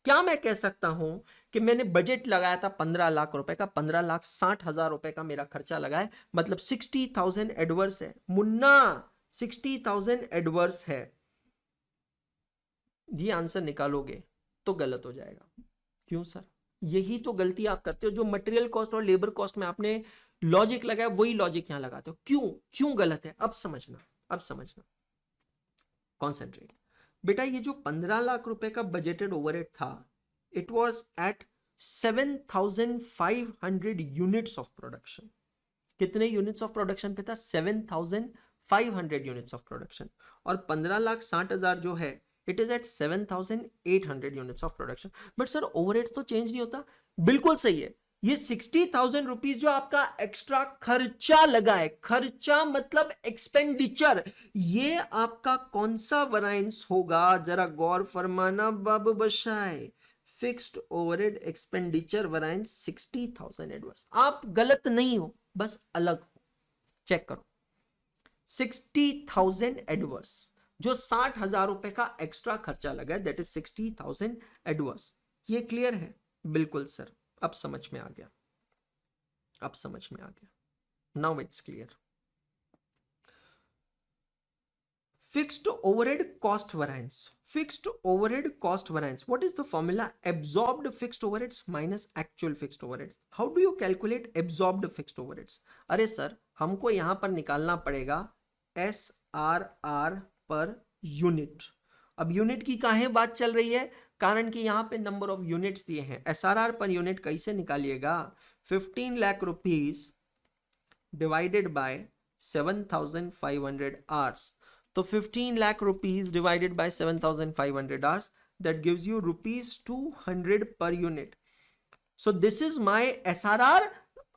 क्या मैं कह सकता हूं कि मैंने बजट लगाया था 15 लाख रुपए का, 15,60,000 रुपए का मेरा खर्चा लगा है, मतलब 60,000 एडवर्स है मुन्ना, 60,000 एडवर्स है। ये आंसर निकालोगे तो गलत हो जाएगा। क्यों सर? यही तो गलती आप करते हो, जो मटेरियल कॉस्ट और लेबर कॉस्ट में आपने लॉजिक लगाया वही लॉजिक यहां लगाते हो। क्यों क्यों गलत है? अब समझना, अब समझना, कॉन्सेंट्रेट। बेटा ये जो 15 लाख रुपए का बजटेड ओवरहेड था, it was at 7,500 units of production. कितने यूनिट्स ऑफ प्रोडक्शन पे था? 7,500 यूनिट्स ऑफ प्रोडक्शन। और 15,60,000 जो है, it is at 7,800 units of production. But sir overhead तो चेंज नहीं होता। बिल्कुल सही है। ये 60,000 रुपीज जो आपका एक्स्ट्रा खर्चा लगा है, खर्चा मतलब एक्सपेंडिचर, ये आपका कौन सा वरायंस होगा? जरा गौर फरमाना बाबू बशाए। Fixed overhead expenditure variance 60,000 adverse. आप गलत नहीं हो, बस अलग हो। चेक करो, 60,000 एडवर्स, जो 60,000 रुपए का एक्स्ट्रा खर्चा लगा है, दैट इज 60,000 एडवर्स। ये क्लियर है? बिल्कुल सर, अब समझ में आ गया, अब समझ में आ गया। Now it's clear. Fixed overhead cost variance. Fixed overhead cost variance. What is the formula? Absorbed fixed overheads minus actual fixed overheads. How do you calculate absorbed fixed overheads? अरे सर, हमको यहां पर निकालना पड़ेगा SRR पर यूनिट। अब unit की काहे बात चल रही है? कारण कि यहां पे नंबर ऑफ यूनिट्स दिए हैं। SRR पर यूनिट कैसे निकालिएगा? 15 lakh rupees divided by 7,500 hours. तो 15 lakh rupees divided by 7,500 hours, that gives you rupees 200 per unit. So this is my SRR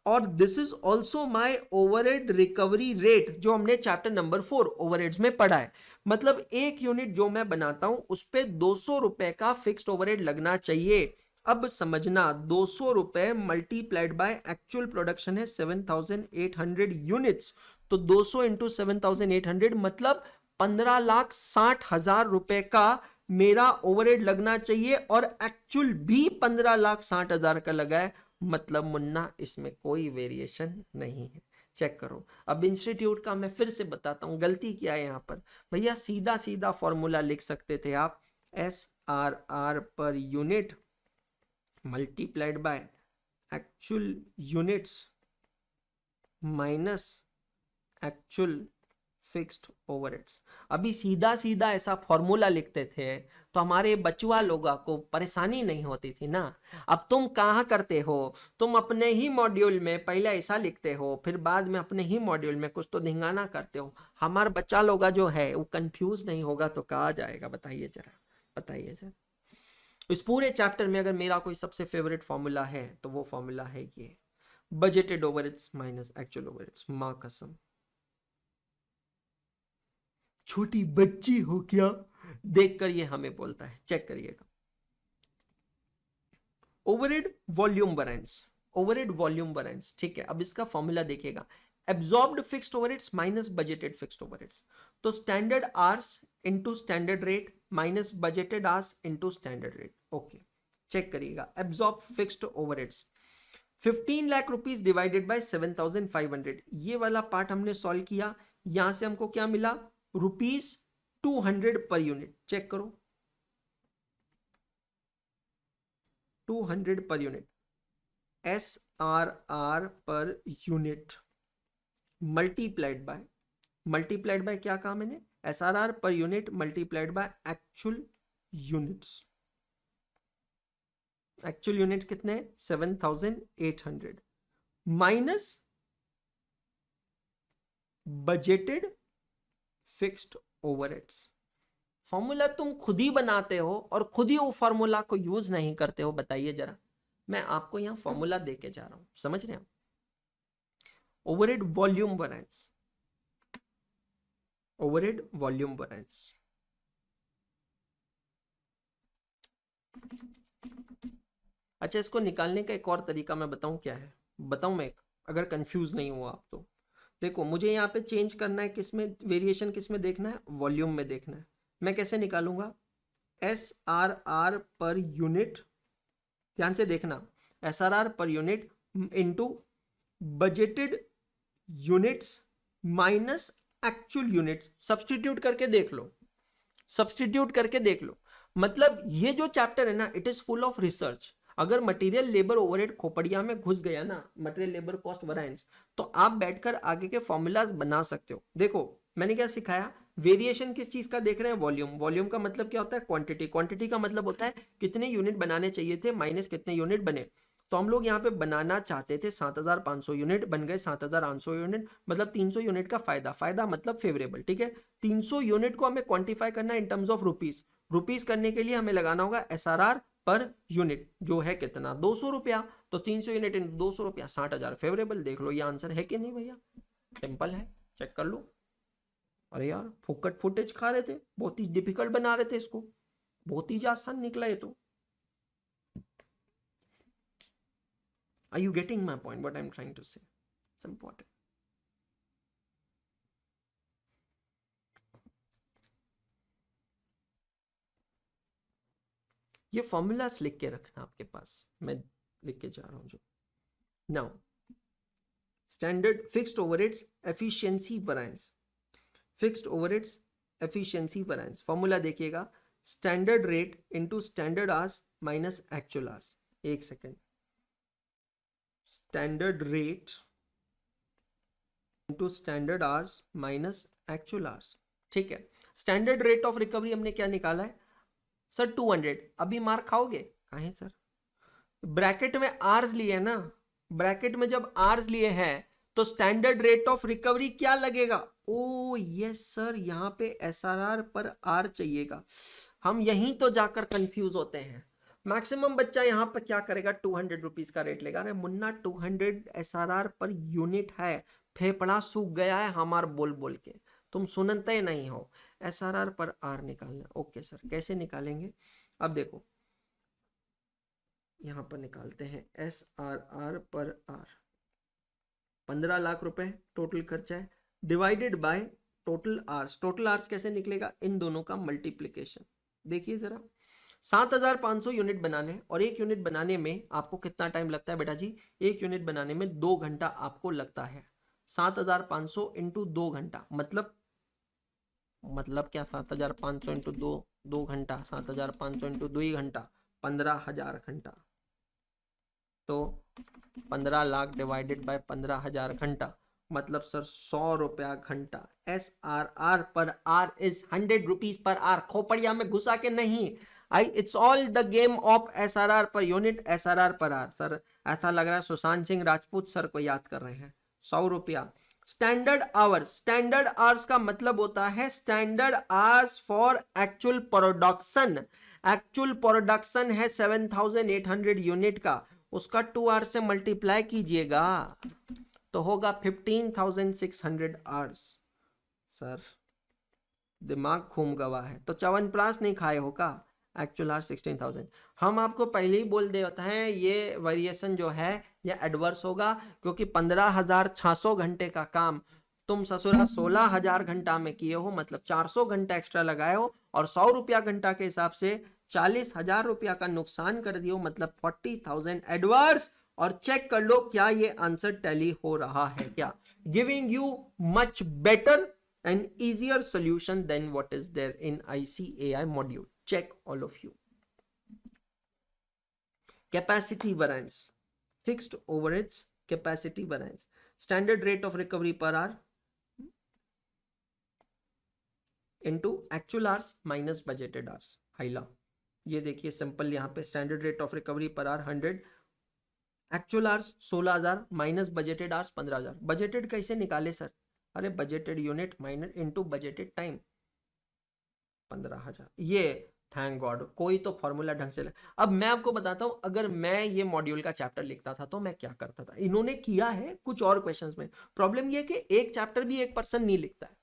और this is also my overhead recovery rate, जो हमने chapter number 4 overheads में पढ़ा है। मतलब एक यूनिट जो मैं बनाता हूं उस पे 200 रुपए का फिक्स्ड ओवरहेड लगना चाहिए। अब समझना, 200 रुपए मल्टीप्लाइड बाय एक्चुअल प्रोडक्शन है 7,800 यूनिट्स, तो 200 इंटू 7,800 मतलब 15,60,000 रुपए का मेरा ओवरहेड लगना चाहिए, और एक्चुअल भी 15,60,000 का लगा है। मतलब मुन्ना इसमें कोई वेरिएशन नहीं है। चेक करो। अब इंस्टीट्यूट का मैं फिर से बताता हूं गलती क्या है यहां पर। भैया सीधा सीधा फॉर्मूला लिख सकते थे आप, SRR per unit multiplied by actual units minus actual fixed overheads. अभी सीधा सीधा ऐसा फॉर्मूला लिखते थे तो हमारे बचुआ लोगों को परेशानी नहीं होती थी ना। अब तुम कहाँ करते हो, तुम अपने ही मॉड्यूल में पहले ऐसा लिखते हो, फिर बाद में अपने ही मॉड्यूल में कुछ तो धिंगाना करते हो। हमारा बच्चा लोग जो है वो कंफ्यूज नहीं होगा तो कहा जाएगा? बताइए जरा, बताइए जरा। इस पूरे चैप्टर में अगर मेरा कोई सबसे फेवरेट फॉर्मूला है तो वो फॉर्मूला है ये, budgeted overheads minus actual overheads. मां कसम, छोटी बच्ची हो क्या? देखकर ये हमें बोलता है। चेक करिएगा, overhead volume variance, overhead volume variance, ठीक है। अब इसका फॉर्मूला देखिएगा, absorbed fixed overheads minus budgeted fixed overheads. तो standard hours into standard rate minus budgeted hours into standard rate. Okay, check करिएगा, absorb fixed overheads 15 lakh rupees divided by 7,500, ये वाला part हमने सॉल्व किया। यहां से हमको क्या मिला? रुपीज 200 पर यूनिट। चेक करो, 200 पर unit, SRR per unit multiplied by क्या कहा मैंने? SRR per unit multiplied by actual units. Actual unit कितने? 7,800 minus budgeted fixed overheads. Formula तुम खुद ही बनाते हो और खुद ही वो फॉर्मूला को यूज नहीं करते हो। बताइए जरा, मैं आपको यहां फॉर्मूला देके जा रहा हूं, समझ रहे हो? Overhead volume variance, overhead volume variance. अच्छा, इसको निकालने का एक और तरीका मैं बताऊं क्या है? बताऊं मैं, अगर कंफ्यूज नहीं हुआ आप तो देखो, मुझे यहाँ पे चेंज करना है, किस में वेरिएशन, किस में देखना है, वॉल्यूम में देखना है। मैं कैसे निकालूंगा, SRR पर यूनिट, ध्यान से देखना, SRR per unit into budgeted units minus actual units. Substitute करके देख लो, सब्सटीट्यूट करके देख लो। मतलब ये जो चैप्टर है ना, it is full of research. अगर मटेरियल लेबर ओवरहेड खोपड़िया में घुस गया ना, मटेरियल लेबर कॉस्ट वैरिएंस, तो आप बैठकर आगे के फॉर्मूलाज बना सकते हो। देखो मैंने क्या सिखाया, वेरिएशन किस चीज का देख रहे हैं, वॉल्यूम। वॉल्यूम का मतलब क्या होता है, क्वांटिटी। क्वांटिटी का मतलब होता है कितने यूनिट बनाने चाहिए थे माइनस कितने यूनिट बने। तो हम लोग यहाँ पे बनाना चाहते थे 7500 यूनिट, बन गए 7800 यूनिट, मतलब 300 यूनिट का फायदा। फायदा मतलब फेवरेबल, ठीक है। 300 यूनिट को हमें क्वांटिफाई करना है in terms of rupees. Rupees करने के लिए हमें लगाना होगा SRR पर यूनिट, जो है कितना, 200 रुपया। तो 300 यूनिट इन 200 रुपया, 60,000 फेवरेबल। देख लो ये आंसर है कि नहीं भैया, सिंपल है, चेक कर लो। अरे यार फोकट फुटेज खा रहे थे, बहुत ही डिफिकल्ट बना रहे थे इसको, बहुत ही आसान निकला ये तो। Are you getting my point? What I'm trying to say? It's important. ये फॉर्मूलास लिख के रखना आपके पास, मैं लिख के जा रहा हूं जो। Now standard fixed overheads efficiency variance, fixed overheads efficiency variance formula देखिएगा, standard rate into standard hours minus actual hours. एक second, standard rate into standard hours minus actual hours, ठीक है। स्टैंडर्ड रेट ऑफ रिकवरी हमने क्या निकाला है sir, 200। अभी mark खाओगे, कहें सर, ब्रैकेट में आर्स लिए ना, ब्रैकेट में जब आर्स लिए हैं तो स्टैंडर्ड रेट ऑफ रिकवरी क्या लगेगा, ओ यस सर, यहां पे SRR पर आर चाहिएगा। हम यहीं तो जाकर कंफ्यूज होते हैं। मैक्सिमम बच्चा यहां पर क्या करेगा, 200 रुपीज का रेट लेगा। अरे मुन्ना 200 SRR पर यूनिट है, फेफड़ा सूख गया है हमार बोल बोल के, तुम सुनते नहीं हो। SRR पर आर निकालना, ओके सर कैसे निकालेंगे, अब देखो यहां पर निकालते हैं SRR पर आर। 15 लाख रुपए टोटल खर्चा है, divided by total hours. Total hours कैसे निकलेगा, इन दोनों का मल्टीप्लीकेशन। देखिए जरा, 7500 यूनिट बनाने, और एक यूनिट बनाने में आपको कितना टाइम लगता है बेटा जी, एक यूनिट बनाने में 2 घंटा आपको लगता है। 7500 इंटू 2 घंटा, मतलब क्या, 7500 इंटू 2 घंटा, 7500 इंटू 2 घंटा, 15,000 घंटा। तो 15 लाख डिवाइडेड बाय 15,000 घंटा, मतलब सर 100 रुपया घंटा। SRR per are is 100 rupees per hour, खोपड़िया में घुसा के नहीं, it's all the game of SRR per unit, SRR per hour. Sir ऐसा लग रहा है सुशांत सिंह राजपूत सर को याद कर रहे हैं। 100 रुपया। स्टैंडर्ड आवर्स, स्टैंडर्ड आवर्स का मतलब होता है standard hours for actual production. Actual production है 7800 यूनिट का, उसका 2 आवर्स से मल्टीप्लाई कीजिएगा तो होगा 15,600 आवर्स। सर दिमाग घूम गवा है तो च्यवनप्राश नहीं खाए हो का, एक्चुअल आवर्स 16,000। हम आपको पहले ही बोल देते हैं ये वेरिएशन जो है ये एडवर्स होगा, क्योंकि 15,600 घंटे का काम तुम ससुरा 16,000 घंटा में किए हो, मतलब 400 घंटा एक्स्ट्रा लगाए हो, और 100 रुपया घंटा के हिसाब से 40,000 रुपया का नुकसान कर दियो, मतलब 40,000 एडवर्स। और चेक कर लो क्या ये आंसर टैली हो रहा है क्या, giving you much better and easier solution than what is there in ICAI module. Check all of you. Capacity variance, fixed overheads capacity variance, standard rate of recovery per hour into actual hours minus budgeted hours. हाइला, ये देखिए simple, यहाँ पे standard rate of recovery per hour 100, actual hours 16,000 minus budgeted hours 15,000। Budgeted कैसे निकाले sir, अरे budgeted unit minus into budgeted time 15,000। ये thank God कोई तो फॉर्मूला ढंग से अब मैं आपको बताता हूं, अगर मैं ये मॉड्यूल का चैप्टर लिखता था तो मैं क्या करता था। इन्होंने किया है कुछ और क्वेश्चंस में, प्रॉब्लम ये कि एक चैप्टर भी एक पर्सन नहीं लिखता है,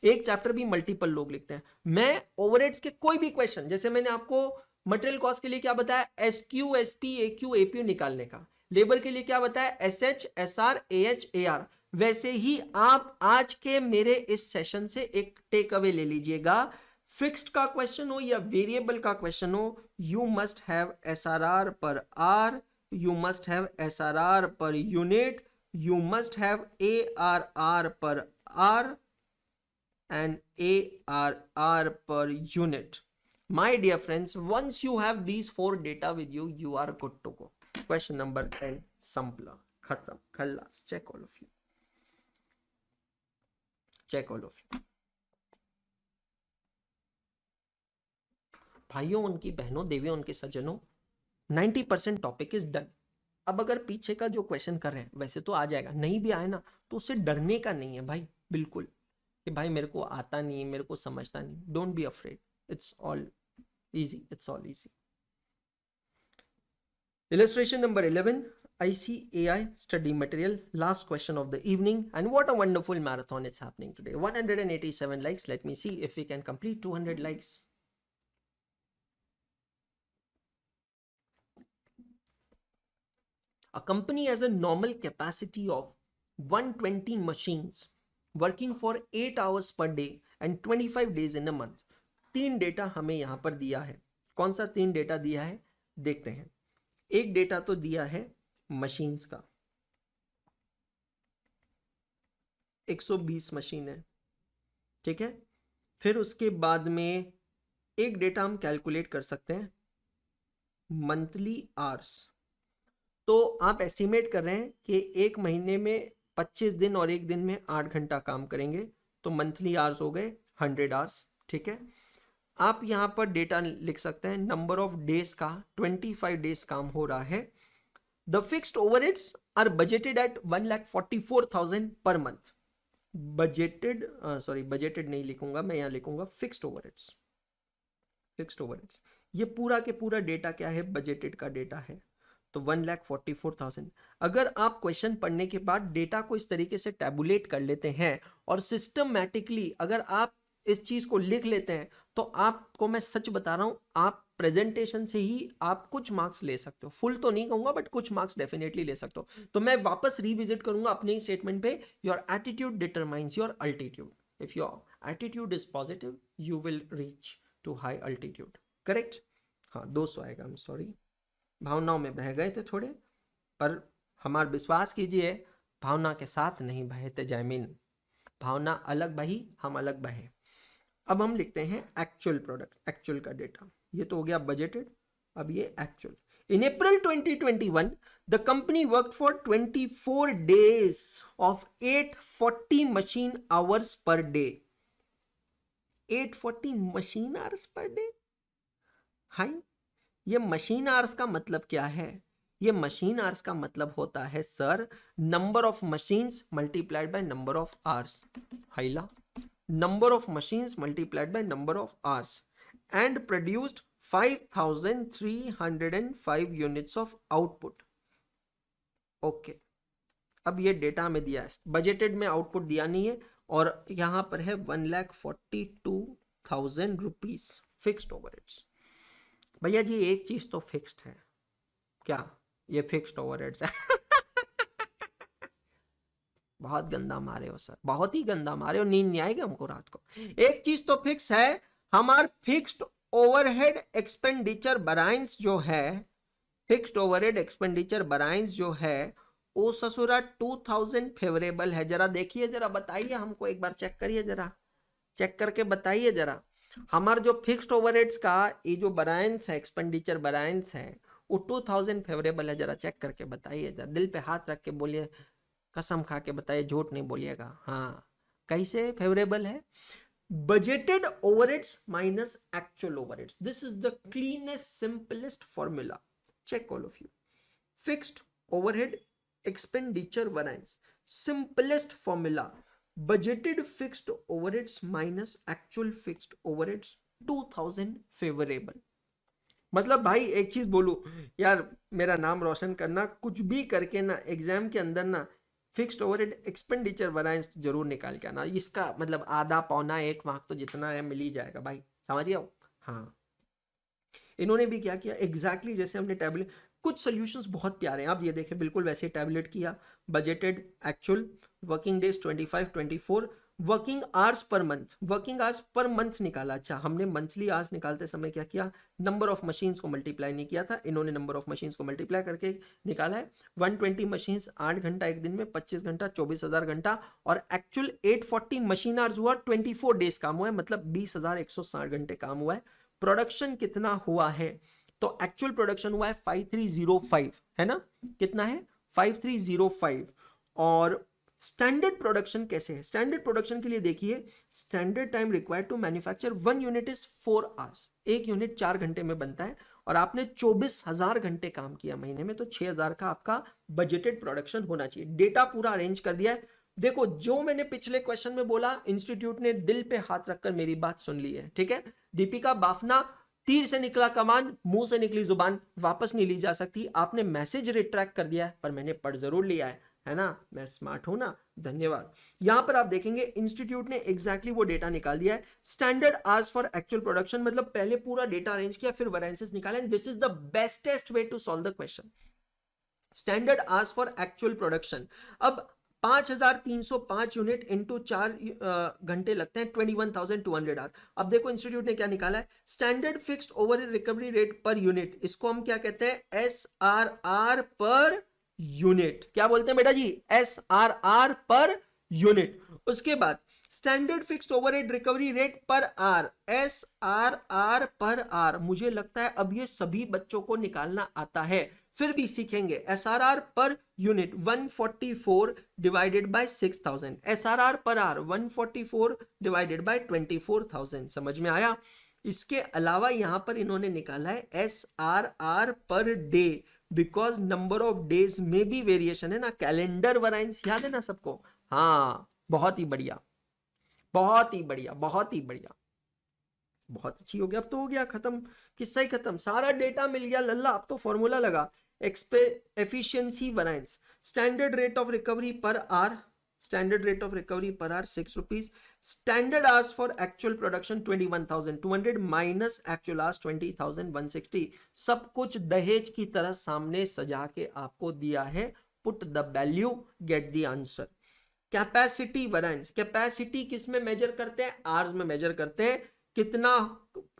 एक चैप्टर भी मल्टीपल लोग लिखते हैं। मैं ओवरहेड्स के कोई भी क्वेश्चन, जैसे मैंने आपको मटेरियल कॉस्ट के लिए क्या बताया, SQ SP AQ APU निकालने का, लेबर के लिए क्या बताया, SH, SR, AH, AR। वैसे ही आप आज के मेरे इस सेशन से एक टेक अवे ले लीजिएगा, फिक्स्ड का क्वेश्चन हो या वेरिएबल का क्वेश्चन हो, यू मस्ट हैव SRR पर R, you must have SRR per unit, you must have ARR per R and ARR per unit. My dear friends, once you have these 4 data with you, you are good to go. Question number 10, simpler. Khatam, khalas. Check all of you. Check all of you. भाइयों, उनकी बहनों, देवियों, उनके सज्जनों, 90% topic is done. अब अगर पीछे का जो क्वेश्चन कर रहे हैं वैसे तो आ जाएगा, नहीं भी आए ना तो उससे डरने का नहीं है भाई, बिल्कुल कि भाई मेरे को आता नहीं, मेरे को समझता नहीं, don't be afraid, it's all easy, it's all easy. Illustration number 11, ICAI study material, last question of the evening, and what a wonderful marathon it's happening today. 187 likes. Let me see if we can complete 200 likes. A company has a normal capacity of 120 machines working for 8 hours per day and 25 days in a month. 3 data हमें यहां पर दिया है। कौन सा 3 data दिया है देखते हैं। एक डेटा तो दिया है मशीन्स का, 120 मशीन है, ठीक है। फिर उसके बाद में एक डेटा हम कैलकुलेट कर सकते हैं मंथली आवर्स। तो आप एस्टिमेट कर रहे हैं कि एक महीने में 25 दिन और एक दिन में 8 घंटा काम करेंगे, तो मंथली आवर्स हो गए 100 आवर्स, ठीक है। आप यहां पर डेटा लिख सकते हैं नंबर ऑफ डेज का, 25 डेज काम हो रहा है। The fixed overheads are budgeted at 1,44,000 per month. Budgeted, budgeted नहीं लिखूंगा मैं, यहां लिखूंगा फिक्स्ड ओवरहेड्स। फिक्स्ड ओवरहेड्स, ये पूरा के पूरा डेटा क्या है, बजटेड का डेटा है, तो 1,44,000। अगर आप क्वेश्चन पढ़ने के बाद डेटा को इस तरीके से टैबुलेट कर लेते हैं और सिस्टमैटिकली अगर आप इस चीज को लिख लेते हैं, तो आपको मैं सच बता रहा हूं, आप प्रेजेंटेशन से ही आप कुछ मार्क्स ले सकते हो। फुल तो नहीं कहूंगा बट कुछ मार्क्स डेफिनेटली ले सकते हो। तो मैं वापस रिविजिट करूंगा अपने ही स्टेटमेंट पे, your attitude determines your altitude. If your attitude is positive you will reach to high altitude, correct. हाँ 200 आएगा, आई एम सॉरी, भावनाओं में बह गए थे थोड़े, पर हमारा विश्वास कीजिए भावना के साथ नहीं बहे जैमिन, भावना अलग बही, हम अलग बहे। अब हम लिखते हैं एक्चुअल प्रोडक्ट, एक्चुअल का डेटा, ये तो हो गया बजटेड, अब ये actual. In April 2021 the company work for 24 days of 840 machine hours per day. 840 machine hours per day, high. ये मशीन आवर्स का मतलब क्या है, ये मशीन आवर्स का मतलब होता है sir number of machines multiplied by number of hours, हाइला number of machines multiplied by number of hours, and produced 5,305 units of output. Okay, अब ये डेटा में दिया है, बजटेड में आउटपुट दिया नहीं है, और यहां पर है 1,42,000 रुपीज फिक्स्ड ओवरहेड्स। भैया जी एक चीज तो फिक्स्ड है, क्या ये फिक्स्ड ओवरहेड्स है? बहुत गंदा मारे हो सर, बहुत ही गंदा मारे हो, नींद नहीं आएगी हमको रात को। एक चीज तो फिक्स है, हमार फिक्स्ड ओवरहेड एक्सपेंडिचर वैरिएंस जो है, फिक्स्ड ओवरहेड एक्सपेंडिचर वैरिएंस जो है वो ससुरा 2000 फेवरेबल है। जरा देखिए, जरा बताइए हमको, एक बार चेक करिए, जरा चेक करके बताइए जरा, हमार जो फिक्स्ड ओवरहेड्स का ये जो वैरिएंस है, एक्सपेंडिचर वैरिएंस है, वो 2000 फेवरेबल है। जरा चेक करके बताइए, जरा दिल पे हाथ रख के बोलिए, कसम खा के बताइए, झूठ नहीं बोलिएगा। हाँ कैसे फेवरेबल है? Budgeted overheads minus actual overheads, this is the cleanest simplest formula. Check all of you, fixed overhead expenditure variance, simplest formula, budgeted fixed overheads minus actual fixed overheads, 2000 favourable. मतलब भाई एक चीज बोलू यार, मेरा नाम रोशन करना, कुछ भी करके ना एग्जाम के अंदर ना फिक्स्ड ओवरहेड एक्सपेंडिचर वैरिएंस जरूर निकाल के आना। इसका मतलब आधा पौना 1 मार्क तो जितना है मिल ही जाएगा भाई, समझिए। हाँ इन्होंने भी क्या किया एग्जैक्टली जैसे हमने कुछ सॉल्यूशंस बहुत प्यारे हैं, आप ये देखें बिल्कुल वैसे टैबलेट किया, budgeted, actual, working days 25, 24, working hours per month, working hours per month निकाला। अच्छा, हमने मंथली आवर्स निकालते समय क्या किया, नंबर ऑफ मशीन्स को मल्टीप्लाई नहीं किया था, इन्होंने नंबर ऑफ मशीन्स को मल्टीप्लाई करके निकाला है। 120 मशीन्स 8 घंटा एक दिन में, 25 घंटा 24,000 घंटा, और एक्चुअल 840 मशीन आवर्स हुआ, 24 डेज काम हुआ है, मतलब 20,160 घंटे काम हुआ है। प्रोडक्शन कितना हुआ है, तो एक्चुअल प्रोडक्शन हुआ है 5305, है ना, कितना है 5305। और स्टैंडर्ड प्रोडक्शन कैसे है, स्टैंडर्ड प्रोडक्शन के लिए देखिए, standard time required to manufacture 1 unit is 4 hours, एक यूनिट 4 घंटे में बनता है, और आपने 24,000 घंटे काम किया महीने में, तो 6,000 का आपका बजटेड प्रोडक्शन होना चाहिए। डेटा पूरा अरेंज कर दिया है। देखो, जो मैंने पिछले क्वेश्चन में बोला, इंस्टीट्यूट ने दिल पे हाथ रखकर मेरी बात सुन ली है, ठीक है। दीपिका बाफना, तीर से निकला कमान, मुंह से निकली जुबान वापस नहीं ली जा सकती। आपने मैसेज रिट्रैक्ट कर दिया है, पर मैंने पढ़ जरूर लिया है ना, मैं स्मार्ट हूं ना, धन्यवाद। यहां पर आप देखेंगे इंस्टीट्यूट ने एग्जैक्टली वो डेटा निकाल दिया है। Standard hours for actual production, मतलब पहले पूरा डेटा अरेंज किया, फिर वेरिएंसेस निकाले, and this is the bestest way to solve the question. Standard hours for actual production, अब 5,305 यूनिट इंटू 4 घंटे लगते हैं, 21,200 आवर। अब देखो इंस्टीट्यूट ने क्या निकाला है, standard fixed over recovery rate per unit, इसको हम क्या कहते हैं, SRR पर यूनिट। क्या बोलते हैं बेटा जी, SRR पर यूनिट। उसके बाद standard fixed overhead recovery rate पर आर, SRR पर आर। मुझे लगता है अब ये सभी बच्चों को निकालना आता है, फिर भी सीखेंगे। SRR per unit 144 divided by 6,000, SRR per are 144 divided by 24,000। समझ में आया। इसके अलावा यहां पर इन्होंने निकाला है SRR per day, because number of days में भी वेरिएशन है ना, कैलेंडर वराइंस याद है ना सबको। हाँ, बहुत ही बढ़िया, बहुत ही बढ़िया, बहुत ही बढ़िया, बहुत अच्छी हो गया। अब तो हो गया खत्म, किस्सा ही खत्म, सारा डेटा मिल गया लल्ला। अब तो फॉर्मूला लगा, efficiency variance, standard rate of recovery per hour, standard rate of recovery per hour 6 rupees, standard hours for actual production 21,200 minus actual hours 20,160। सब कुछ दहेज की तरह सामने सजा के आपको दिया है। Put the value, get the answer. Capacity वराइंस, capacity किस में मेजर करते हैं, आवर्स में मेजर करते हैं। कितना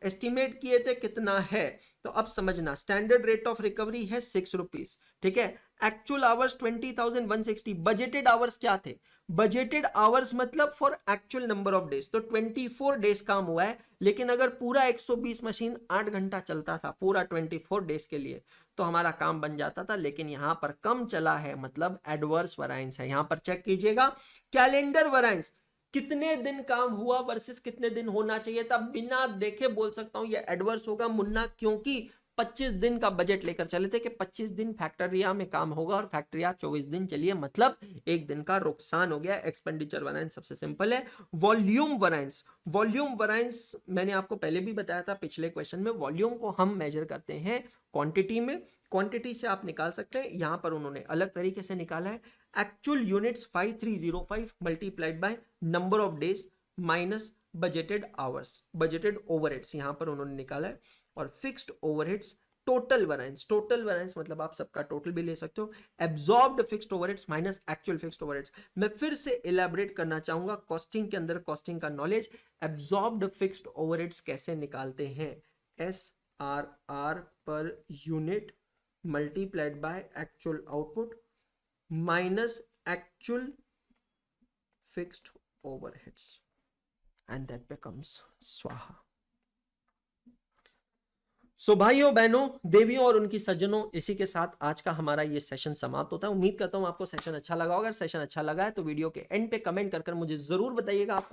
एस्टिमेट किए थे, कितना है, तो अब समझना। स्टैंडर्ड रेट ऑफ रिकवरी है 6 रुपीज, ठीक है। एक्चुअल आवर्स 20,160, बजटेड आवर्स क्या थे, बजटेड आवर्स मतलब for actual number of days, तो 24 डेज काम हुआ है। लेकिन अगर पूरा 120 मशीन 8 घंटा चलता था पूरा 24 डेज के लिए, तो हमारा काम बन जाता था। लेकिन यहां पर कम चला है, मतलब एडवर्स वराइंस है। यहां पर चेक कीजिएगा, कैलेंडर वराइंस, कितने दिन काम हुआ वर्सेस कितने दिन होना चाहिए था, बिना देखे बोल सकता हूं ये एडवर्स होगा मुन्ना, क्योंकि 25 दिन का बजट लेकर चले थे कि 25 दिन फैक्ट्रिया में काम होगा, और फैक्ट्रिया 24 दिन चलिए, मतलब एक दिन का नुकसान हो गया। एक्सपेंडिचर वराइंस सबसे सिंपल है। वॉल्यूम वराइंस, वॉल्यूम वराइंस मैंने आपको पहले भी बताया था पिछले क्वेश्चन में, वॉल्यूम को हम मेजर करते हैं क्वांटिटी में, क्वांटिटी से आप निकाल सकते हैं। यहां पर उन्होंने अलग तरीके से निकाला है, actual units 5305 multiplied by number of days minus budgeted hours, budgeted overheads यहां पर उन्होंने निकाला है, और फिक्स्ड ओवरहेड्स टोटल वराइंस, टोटल वराइंस मतलब आप सबका टोटल भी ले सकते हो, absorbed fixed overheads minus actual fixed overheads. मैं फिर से इलैबोरेट करना चाहूंगा, कॉस्टिंग के अंदर कॉस्टिंग का नॉलेज, एब्जॉर्ब्ड फिक्स्ड ओवरहेड्स कैसे निकालते हैं, SRR per unit multiplied by actual output minus actual fixed overheads, and that becomes स्वाहा। सो भाइयों बहनों, देवियों और उनकी सज्जनों, इसी के साथ आज का हमारा ये सेशन समाप्त होता है। उम्मीद करता हूं आपको सेशन अच्छा लगा होगा। अगर सेशन अच्छा लगा है तो वीडियो के एंड पे कमेंट कर मुझे जरूर बताइएगा आपको